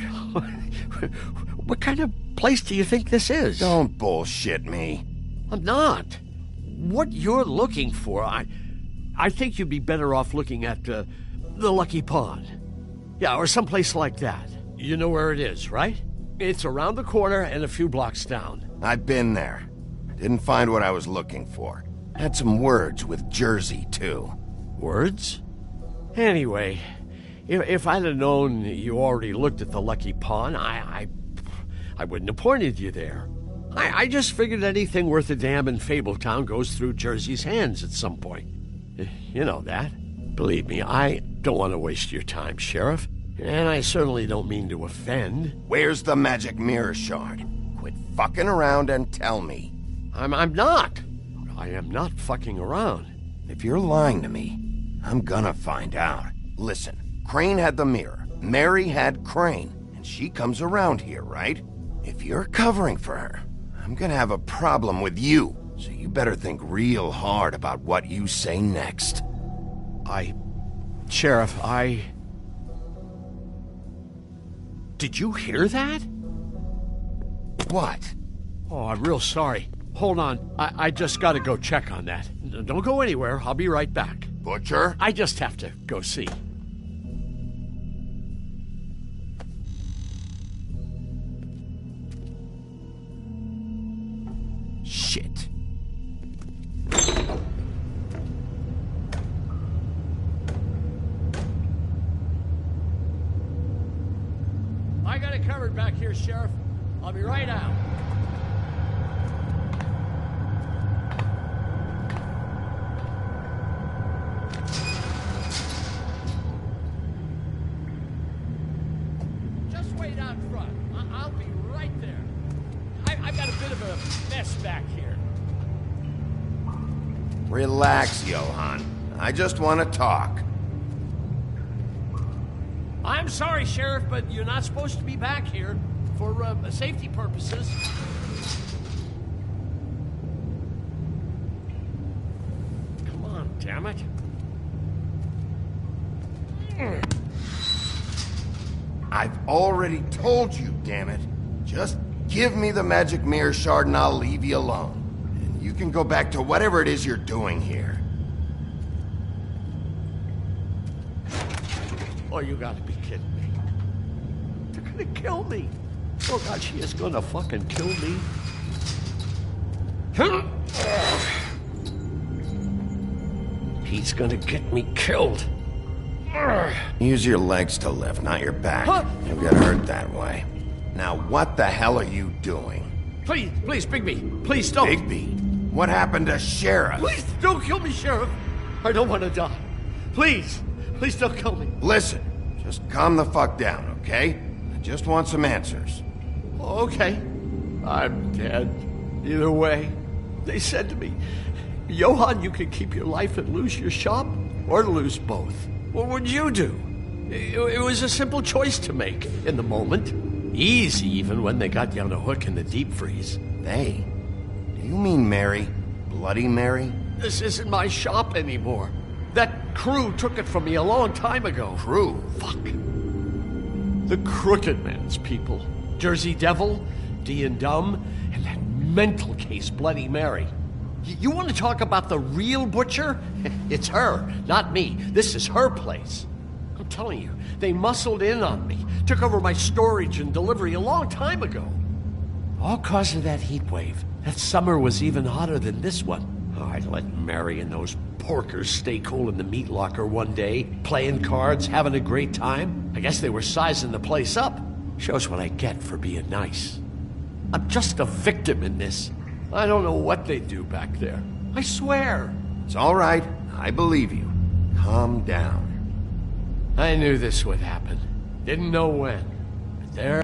What kind of place do you think this is?
Don't bullshit me.
I'm not. What you're looking for, I think you'd be better off looking at the Lucky Pond. Yeah, or someplace like that. You know where it is, right? It's around the corner and a few blocks down.
I've been there. Didn't find what I was looking for. Had some words with Jersey, too.
Words? Anyway, if I'd have known you already looked at the Lucky Pond, I wouldn't have pointed you there. I just figured anything worth a damn in Fabletown goes through Jersey's hands at some point. You know that. Believe me, I don't want to waste your time, Sheriff. And I certainly don't mean to offend.
Where's the magic mirror shard? Quit fucking around and tell me.
I'm not. I am not fucking around.
If you're lying to me, I'm gonna find out. Listen, Crane had the mirror. Mary had Crane. And she comes around here, right? If you're covering for her, I'm gonna have a problem with you. So you better think real hard about what you say next.
Sheriff, Did you hear that?
What?
Oh, I'm real sorry. Hold on. I just gotta go check on that. Don't go anywhere. I'll be right back.
Butcher?
I just have to go see.
Shit.
I got it covered back here, Sheriff. I'll be right out. Just wait out front. I'll be right there. I've got a bit of a mess back here.
Relax, Johann. I just want to talk.
I'm sorry, Sheriff, but you're not supposed to be back here for safety purposes. Come on, damn it.
I've already told you, damn it. Just give me the magic mirror shard and I'll leave you alone. And you can go back to whatever it is you're doing here.
Oh, you gotta be kidding me. They're gonna kill me. Oh, God, she is gonna fucking kill me. He's gonna get me killed.
Use your legs to lift, not your back. You'll get hurt that way. Now, what the hell are you doing?
Please, Bigby. Please don't.
Bigby? What happened to Sheriff?
Please don't kill me, Sheriff. I don't want to die. Please don't kill me.
Listen, just calm the fuck down, okay? I just want some answers.
Okay. I'm dead. Either way. They said to me, Johann, you can keep your life and lose your shop, or lose both. What would you do? It was a simple choice to make in the moment. Easy, even when they got you on a hook in the deep freeze.
They? Do you mean Mary? Bloody Mary?
This isn't my shop anymore. That crew took it from me a long time ago.
Crew?
Fuck. The Crooked Man's people. Jersey Devil, D and Dumb, and that mental case, Bloody Mary. You want to talk about the real butcher? It's her, not me. This is her place. I'm telling you, they muscled in on me, took over my storage and delivery a long time ago. All cause of that heat wave. That summer was even hotter than this one. Oh, I'd let Mary and those porkers stay cool in the meat locker one day, playing cards, having a great time. I guess they were sizing the place up. Shows what I get for being nice. I'm just a victim in this. I don't know what they do back there. I swear.
It's all right. I believe you. Calm down.
I knew this would happen. Didn't know when. But there...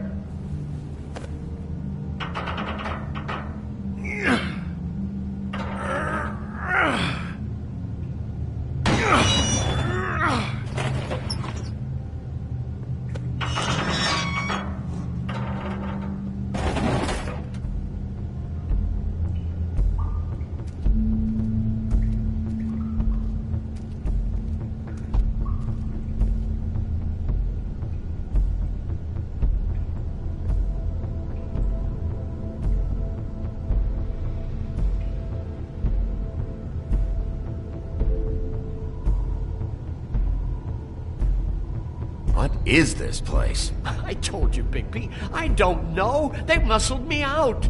is this place?
I told you, Bigby. I don't know. They muscled me out.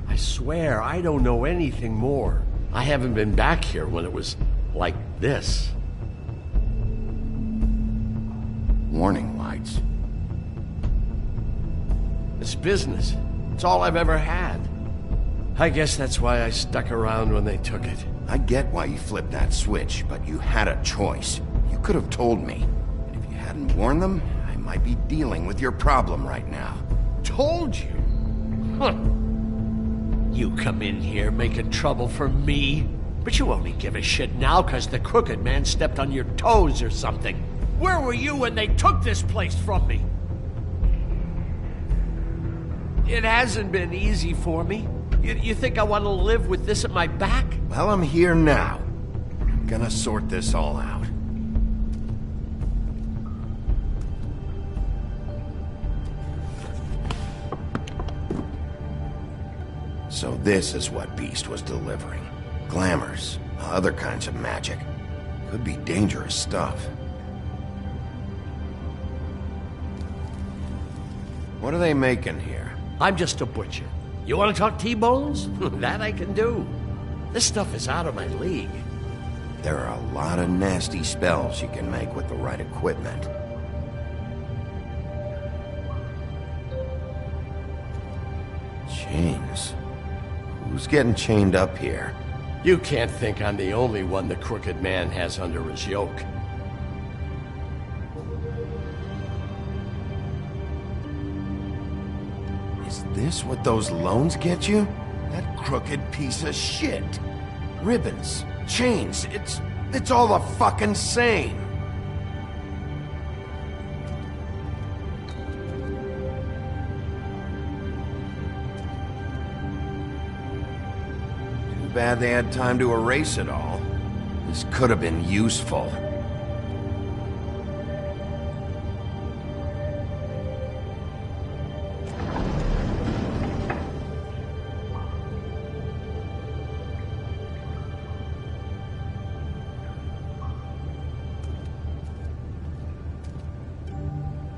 I swear, I don't know anything more. I haven't been back here when it was like this.
Warning lights.
It's business. It's all I've ever had. I guess that's why I stuck around when they took it.
I get why you flipped that switch, but you had a choice. You could have told me. And if you hadn't warned them, I might be dealing with your problem right now.
Told you? Huh. You come in here making trouble for me, but you only give a shit now because the Crooked Man stepped on your toes or something. Where were you when they took this place from me? It hasn't been easy for me. You think I want to live with this at my back?
Well, I'm here now. I'm gonna sort this all out. So this is what Beast was delivering. Glamours, other kinds of magic. Could be dangerous stuff. What are they making here?
I'm just a butcher. You want to talk T-bones? That I can do. This stuff is out of my league.
There are a lot of nasty spells you can make with the right equipment. Chains. Who's getting chained up here?
You can't think I'm the only one the Crooked Man has under his yoke.
Is this what those loans get you? That crooked piece of shit. Ribbons, chains, it's all the fucking same. Too bad they had time to erase it all. This could have been useful.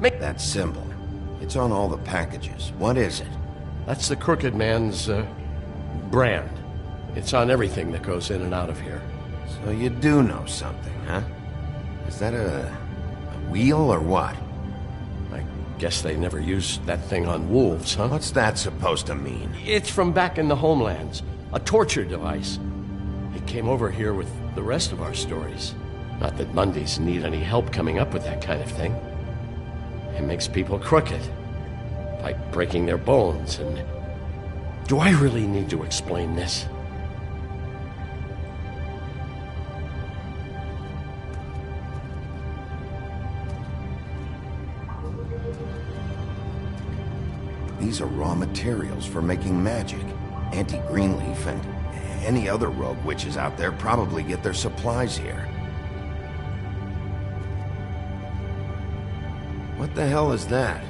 Make that symbol. It's on all the packages. What is it?
That's the Crooked Man's, brand. It's on everything that goes in and out of here.
So you do know something, huh? Is that a wheel or what?
I guess they never used that thing on wolves, huh?
What's that supposed to mean?
It's from back in the homelands. A torture device. It came over here with the rest of our stories. Not that Mundies need any help coming up with that kind of thing. It makes people crooked, like breaking their bones, and... Do I really need to explain this?
These are raw materials for making magic. Auntie Greenleaf and any other rogue witches out there probably get their supplies here. What the hell is that?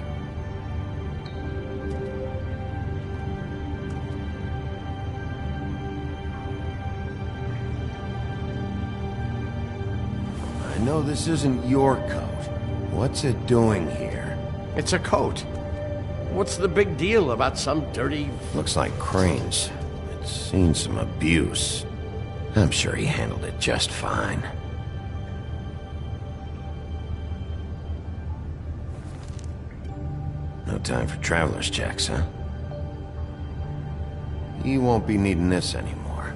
I know this isn't your coat. What's it doing here?
It's a coat. What's the big deal about some dirty...
Looks like Crane's. It's seen some abuse. I'm sure he handled it just fine. No time for traveler's checks, huh? You won't be needing this anymore.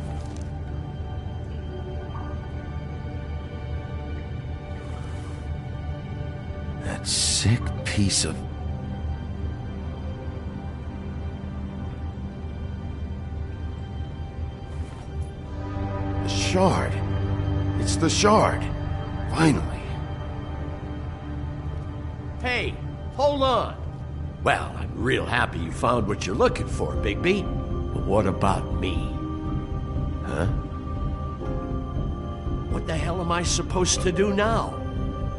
That sick piece of... The shard. It's the shard. Finally.
Hey, hold on. Well, I'm real happy you found what you're looking for, Bigby. But what about me? Huh? What the hell am I supposed to do now?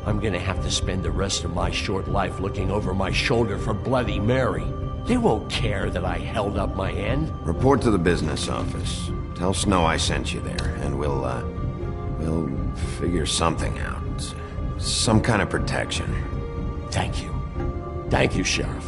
I'm gonna have to spend the rest of my short life looking over my shoulder for Bloody Mary. They won't care that I held up my end.
Report to the business office. Tell Snow I sent you there, and we'll figure something out. Some kind of protection.
Thank you. Thank you, Sheriff.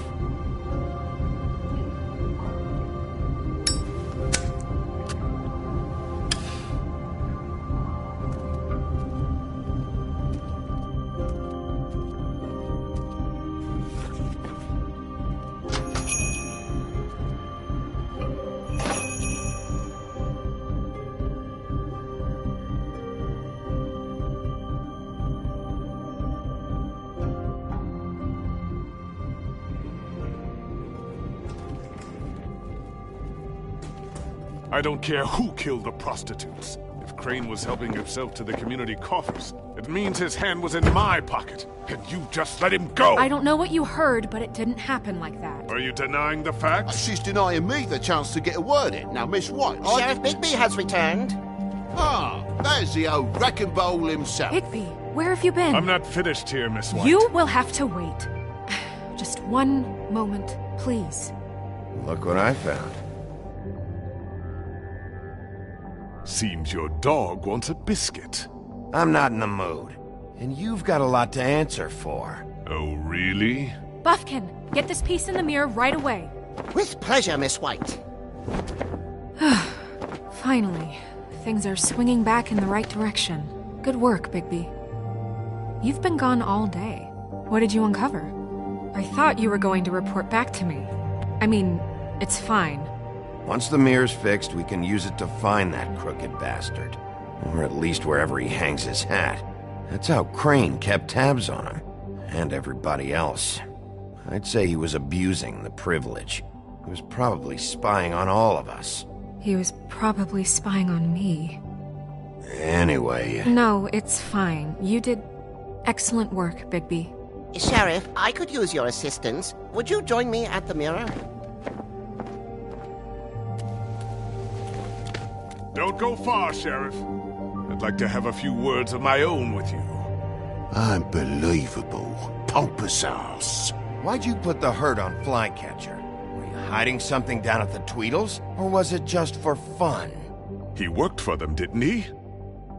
I don't care who killed the prostitutes. If Crane was helping himself to the community coffers, it means his hand was in my pocket, and you just let him go!
I don't know what you heard, but it didn't happen like that.
Are you denying the facts?
She's denying me the chance to get a word in. Now, Miss White...
Sheriff Bigby has returned.
Ah, there's the old wrecking bowl himself.
Bigby, where have you been?
I'm not finished here, Miss White.
You will have to wait. Just one moment, please.
Look what I found.
Seems your dog wants a biscuit.
I'm not in the mood. And you've got a lot to answer for.
Oh, really?
Buffkin, get this piece in the mirror right away.
With pleasure, Miss White.
Finally, things are swinging back in the right direction. Good work, Bigby. You've been gone all day. What did you uncover? I thought you were going to report back to me. I mean, it's fine.
Once the mirror's fixed, we can use it to find that crooked bastard. Or at least wherever he hangs his hat. That's how Crane kept tabs on him. And everybody else. I'd say he was abusing the privilege. He was probably spying on all of us.
He was probably spying on me.
Anyway...
No, it's fine. You did excellent work, Bigby.
Sheriff, I could use your assistance. Would you join me at the mirror?
Don't go far, Sheriff. I'd like to have a few words of my own with you.
Unbelievable. Pompous ass.
Why'd you put the hurt on Flycatcher? Were you hiding something down at the Tweedles? Or was it just for fun?
He worked for them, didn't he?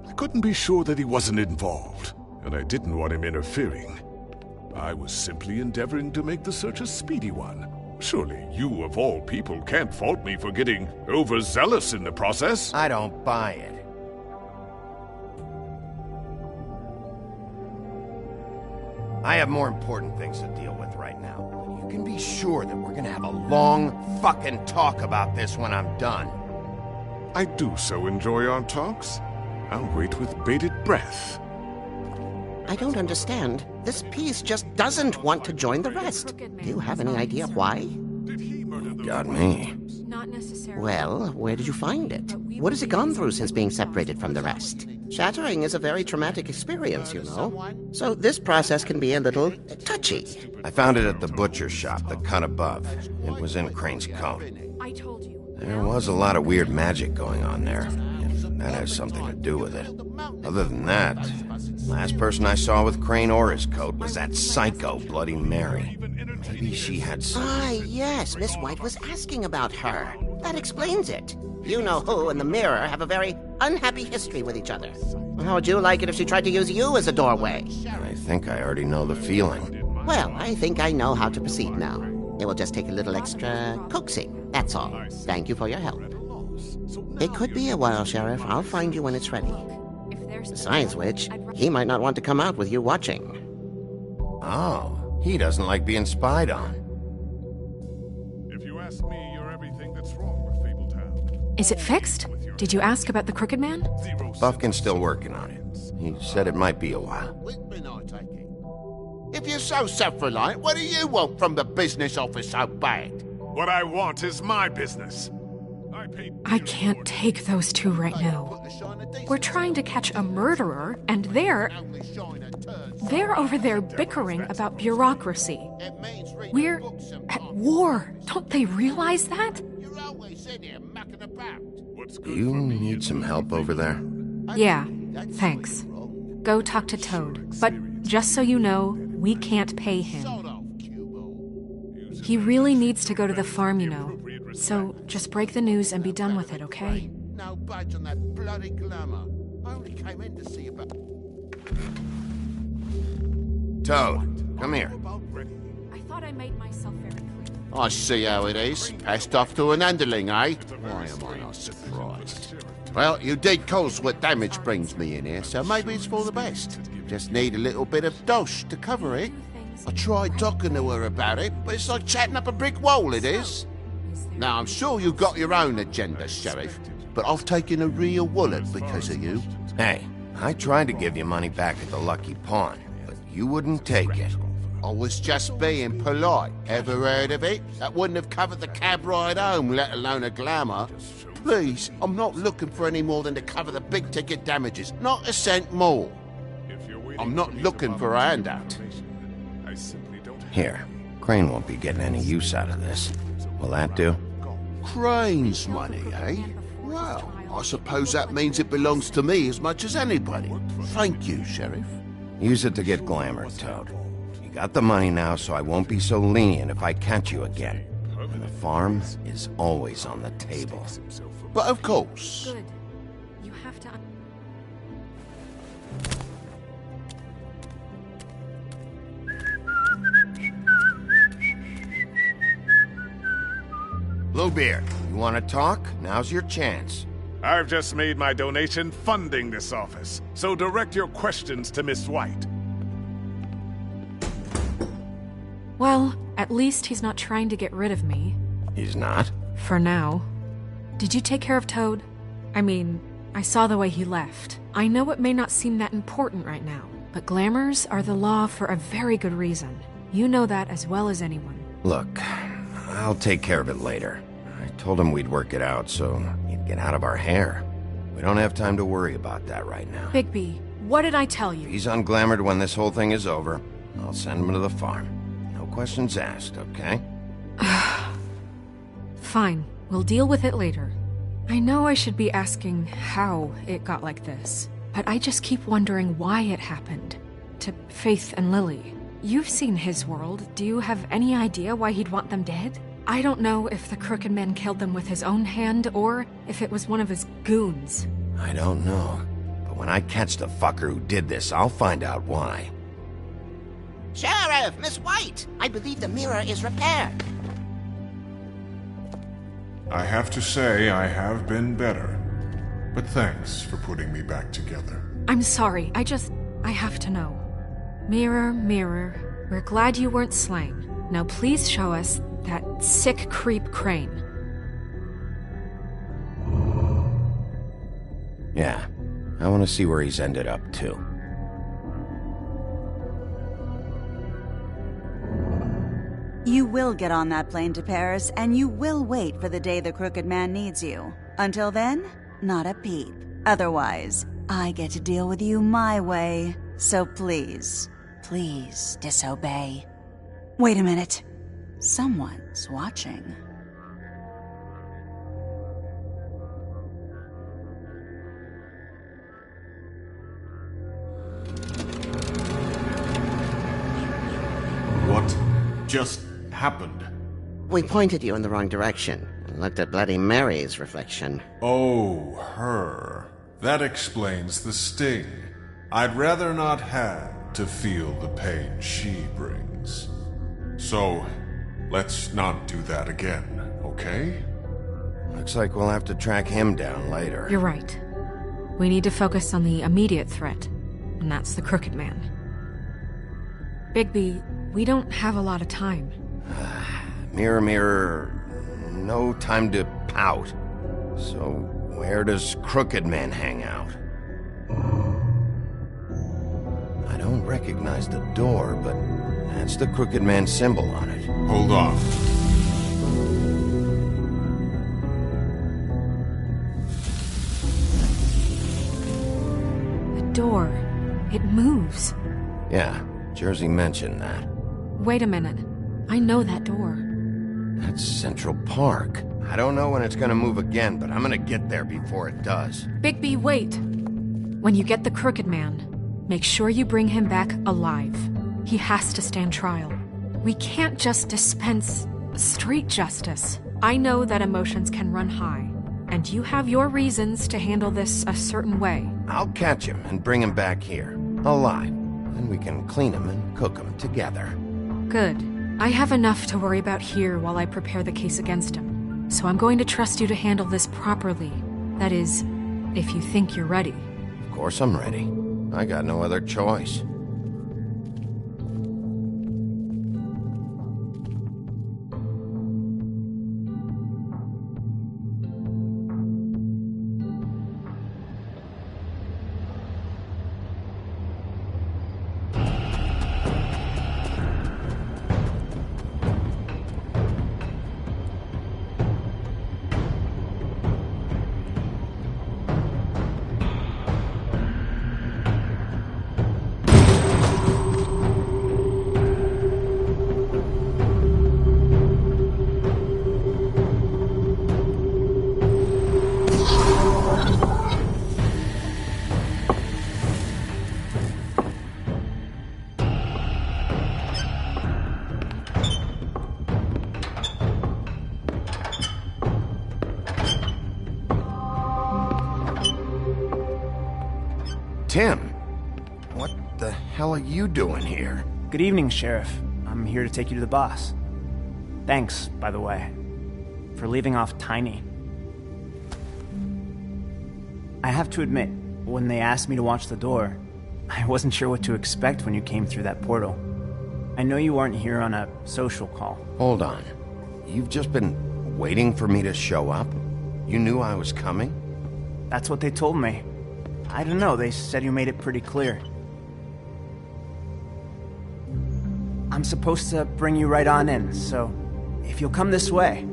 I couldn't be sure that he wasn't involved, and I didn't want him interfering. I was simply endeavoring to make the search a speedy one. Surely you, of all people, can't fault me for getting overzealous in the process.
I don't buy it. I have more important things to deal with right now. But you can be sure that we're gonna have a long fucking talk about this when I'm done.
I do so enjoy our talks. I'll wait with bated breath.
I don't understand. This piece just doesn't want to join the rest. Do you have any idea why?
Got me.
Not necessarily.
Well, where did you find it? What has it gone through since being separated from the rest? Shattering is a very traumatic experience, you know. So this process can be a little touchy.
I found it at the butcher shop, the cut above. It was in Crane's coat.
I told you.
There was a lot of weird magic going on there, if that has something to do with it. Other than that, last person I saw with Crane or his coat was that psycho Bloody Mary. Maybe she had some...
Ah, yes, Miss White was asking about her. That explains it. You know who and the mirror have a very unhappy history with each other. How would you like it if she tried to use you as a doorway?
I think I already know the feeling.
Well, I think I know how to proceed now. It will just take a little extra coaxing, that's all. Thank you for your help. It could be a while, Sheriff. I'll find you when it's ready. Besides which, he might not want to come out with you watching.
Oh, he doesn't like being spied on.
If you ask me, you're everything that's wrong with Fabletown.
Is it fixed? Did you ask about the Crooked Man?
Buffkin's still working on it. He said it might be a while.
If you're so self-reliant, what do you want from the business office so bad?
What I want is my business.
I can't take those two right now. We're trying to catch a murderer, and they're over there bickering about bureaucracy. We're at war. Don't they realize that?
Do you need some help over there?
Yeah, thanks. Go talk to Toad. But just so you know, we can't pay him. He really needs to go to the farm, you know. So just break the news and be done with it, okay?
No budge on that bloody glamour. I only came in to see about...
Toad, Come here.
I thought I made myself very clear.
I see how it is. Passed off to an underling, eh? Why am I not surprised? Well, you did cause what damage brings me in here, so maybe it's for the best. Just need a little bit of dosh to cover it. I tried talking to her about it, but it's like chatting up a brick wall, it is. Now, I'm sure you've got your own agenda, Sheriff, but I've taken a real wallet because of you.
Hey, I tried to give you money back at the Lucky Pawn, but you wouldn't take it.
I was just being polite. Ever heard of it? That wouldn't have covered the cab ride home, let alone a glamour. Please, I'm not looking for any more than to cover the big ticket damages. Not a cent more. I'm not looking for a handout.
Here, Crane won't be getting any use out of this. Will that do?
Crane's money, eh? Well, I suppose that means it belongs to me as much as anybody. Thank you, Sheriff.
Use it to get glamour, Toad. You got the money now, so I won't be so lenient if I catch you again. And the farm is always on the table.
But of course.
Good. You have to...
Bluebeard, you want to talk? Now's your chance.
I've just made my donation funding this office, so direct your questions to Miss White.
Well, at least he's not trying to get rid of me.
He's not?
For now. Did you take care of Toad? I mean, I saw the way he left. I know it may not seem that important right now, but glamours are the law for a very good reason. You know that as well as anyone.
Look, I'll take care of it later. I told him we'd work it out, so he'd get out of our hair. We don't have time to worry about that right now.
Bigby, what did I tell you?
If he's unglamored when this whole thing is over, I'll send him to the farm. No questions asked, okay?
Fine, we'll deal with it later. I know I should be asking how it got like this, but I just keep wondering why it happened. To Faith and Lily. You've seen his world. Do you have any idea why he'd want them dead? I don't know if the Crooked Man killed them with his own hand or if it was one of his goons.
I don't know. But when I catch the fucker who did this, I'll find out why.
Sheriff, Miss White! I believe the mirror is repaired.
I have to say I have been better. But thanks for putting me back together.
I'm sorry, I have to know. Mirror, mirror, we're glad you weren't slain. Now please show us that sick creep Crane.
Yeah, I want to see where he's ended up, too.
You will get on that plane to Paris, and you will wait for the day the Crooked Man needs you. Until then, not a peep. Otherwise, I get to deal with you my way. So please, please disobey. Wait a minute. Someone's watching.
What just happened?
We pointed you in the wrong direction and looked at Bloody Mary's reflection.
Oh, her. That explains the sting. I'd rather not have to feel the pain she brings. So, let's not do that again, okay?
Looks like we'll have to track him down later.
You're right. We need to focus on the immediate threat, and that's the Crooked Man. Bigby, we don't have a lot of time.
Mirror, mirror, no time to pout. So, where does Crooked Man hang out? I don't recognize the door, but that's the Crooked Man symbol on it.
Hold on.
The door. It moves.
Yeah, Jersey mentioned that.
Wait a minute. I know that door.
That's Central Park. I don't know when it's gonna move again, but I'm gonna get there before it does.
Bigby, wait! When you get the Crooked Man, make sure you bring him back alive. He has to stand trial. We can't just dispense street justice. I know that emotions can run high, and you have your reasons to handle this a certain way.
I'll catch him and bring him back here, alive. Then we can clean them and cook them together.
Good. I have enough to worry about here while I prepare the case against him. So I'm going to trust you to handle this properly. That is, if you think you're ready.
Of course I'm ready. I got no other choice. Tim, what the hell are you doing here?
Good evening, Sheriff. I'm here to take you to the boss. Thanks, by the way, for leaving off Tiny. I have to admit, when they asked me to watch the door, I wasn't sure what to expect when you came through that portal. I know you weren't here on a social call.
Hold on. You've just been waiting for me to show up? You knew I was coming?
That's what they told me. I don't know, they said you made it pretty clear. I'm supposed to bring you right on in, so if you'll come this way.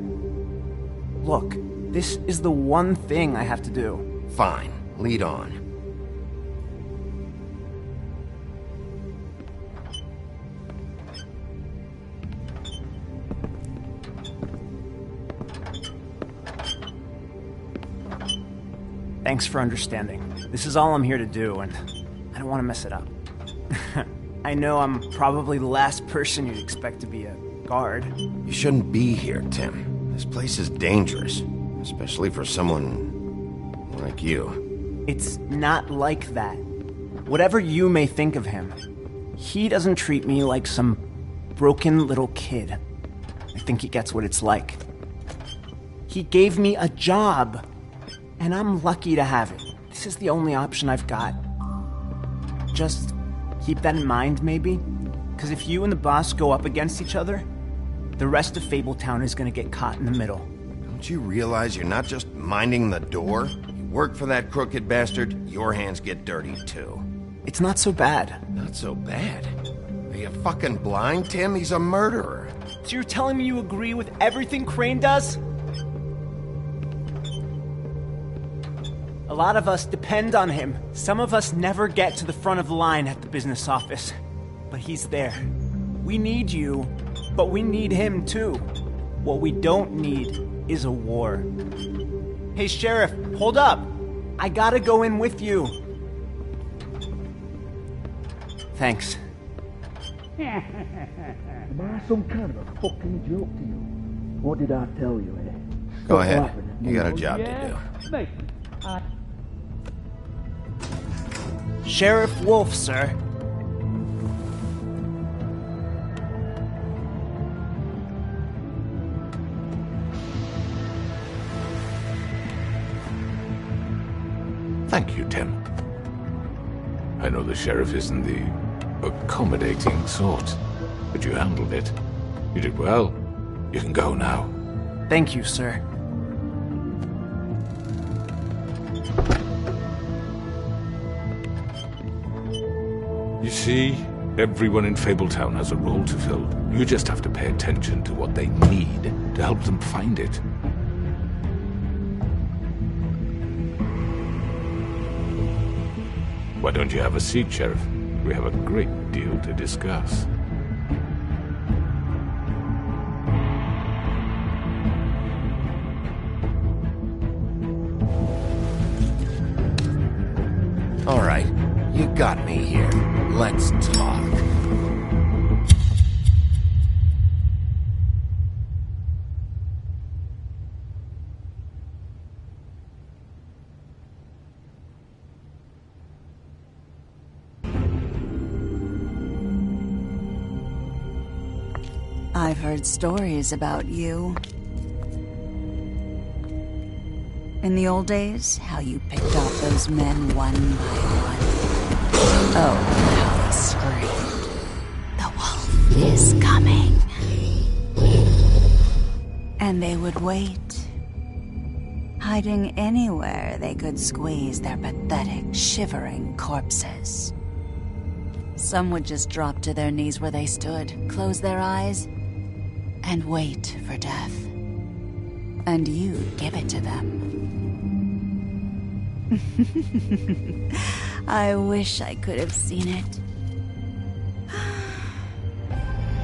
Look, this is the one thing I have to do.
Fine, lead on.
Thanks for understanding. This is all I'm here to do, and I don't want to mess it up. I know I'm probably the last person you'd expect to be a guard.
You shouldn't be here, Tim. This place is dangerous, especially for someone like you.
It's not like that. Whatever you may think of him, he doesn't treat me like some broken little kid. I think he gets what it's like. He gave me a job, and I'm lucky to have it. This is the only option I've got. Just keep that in mind, maybe? Because if you and the boss go up against each other, the rest of Fabletown is gonna get caught in the middle.
Don't you realize you're not just minding the door? You work for that crooked bastard, your hands get dirty too.
It's not so bad.
Not so bad? Are you fucking blind, Tim? He's a murderer.
So you're telling me you agree with everything Crane does? A lot of us depend on him. Some of us never get to the front of the line at the business office. But he's there. We need you, but we need him too. What we don't need is a war. Hey, Sheriff, hold up. I gotta go in with you. Thanks.
Am I some kind of a fucking joke to you? What did I tell you, eh?
Go ahead. You got a job to do.
Sheriff Wolf, sir.
Thank you, Tim. I know the sheriff isn't the accommodating sort, but you handled it. You did well. You can go now.
Thank you, sir.
You see, everyone in Fabletown has a role to fill. You just have to pay attention to what they need to help them find it. Why don't you have a seat, Sheriff? We have a great deal to discuss.
All right, you got me here. Let's talk.
I've heard stories about you. In the old days, how you picked off those men one by one. Oh, how they screamed. The wolf is coming. And they would wait, hiding anywhere they could squeeze their pathetic, shivering corpses. Some would just drop to their knees where they stood, close their eyes, and wait for death. And you'd give it to them. I wish I could have seen it.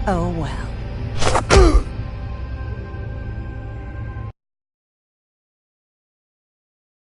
Oh well.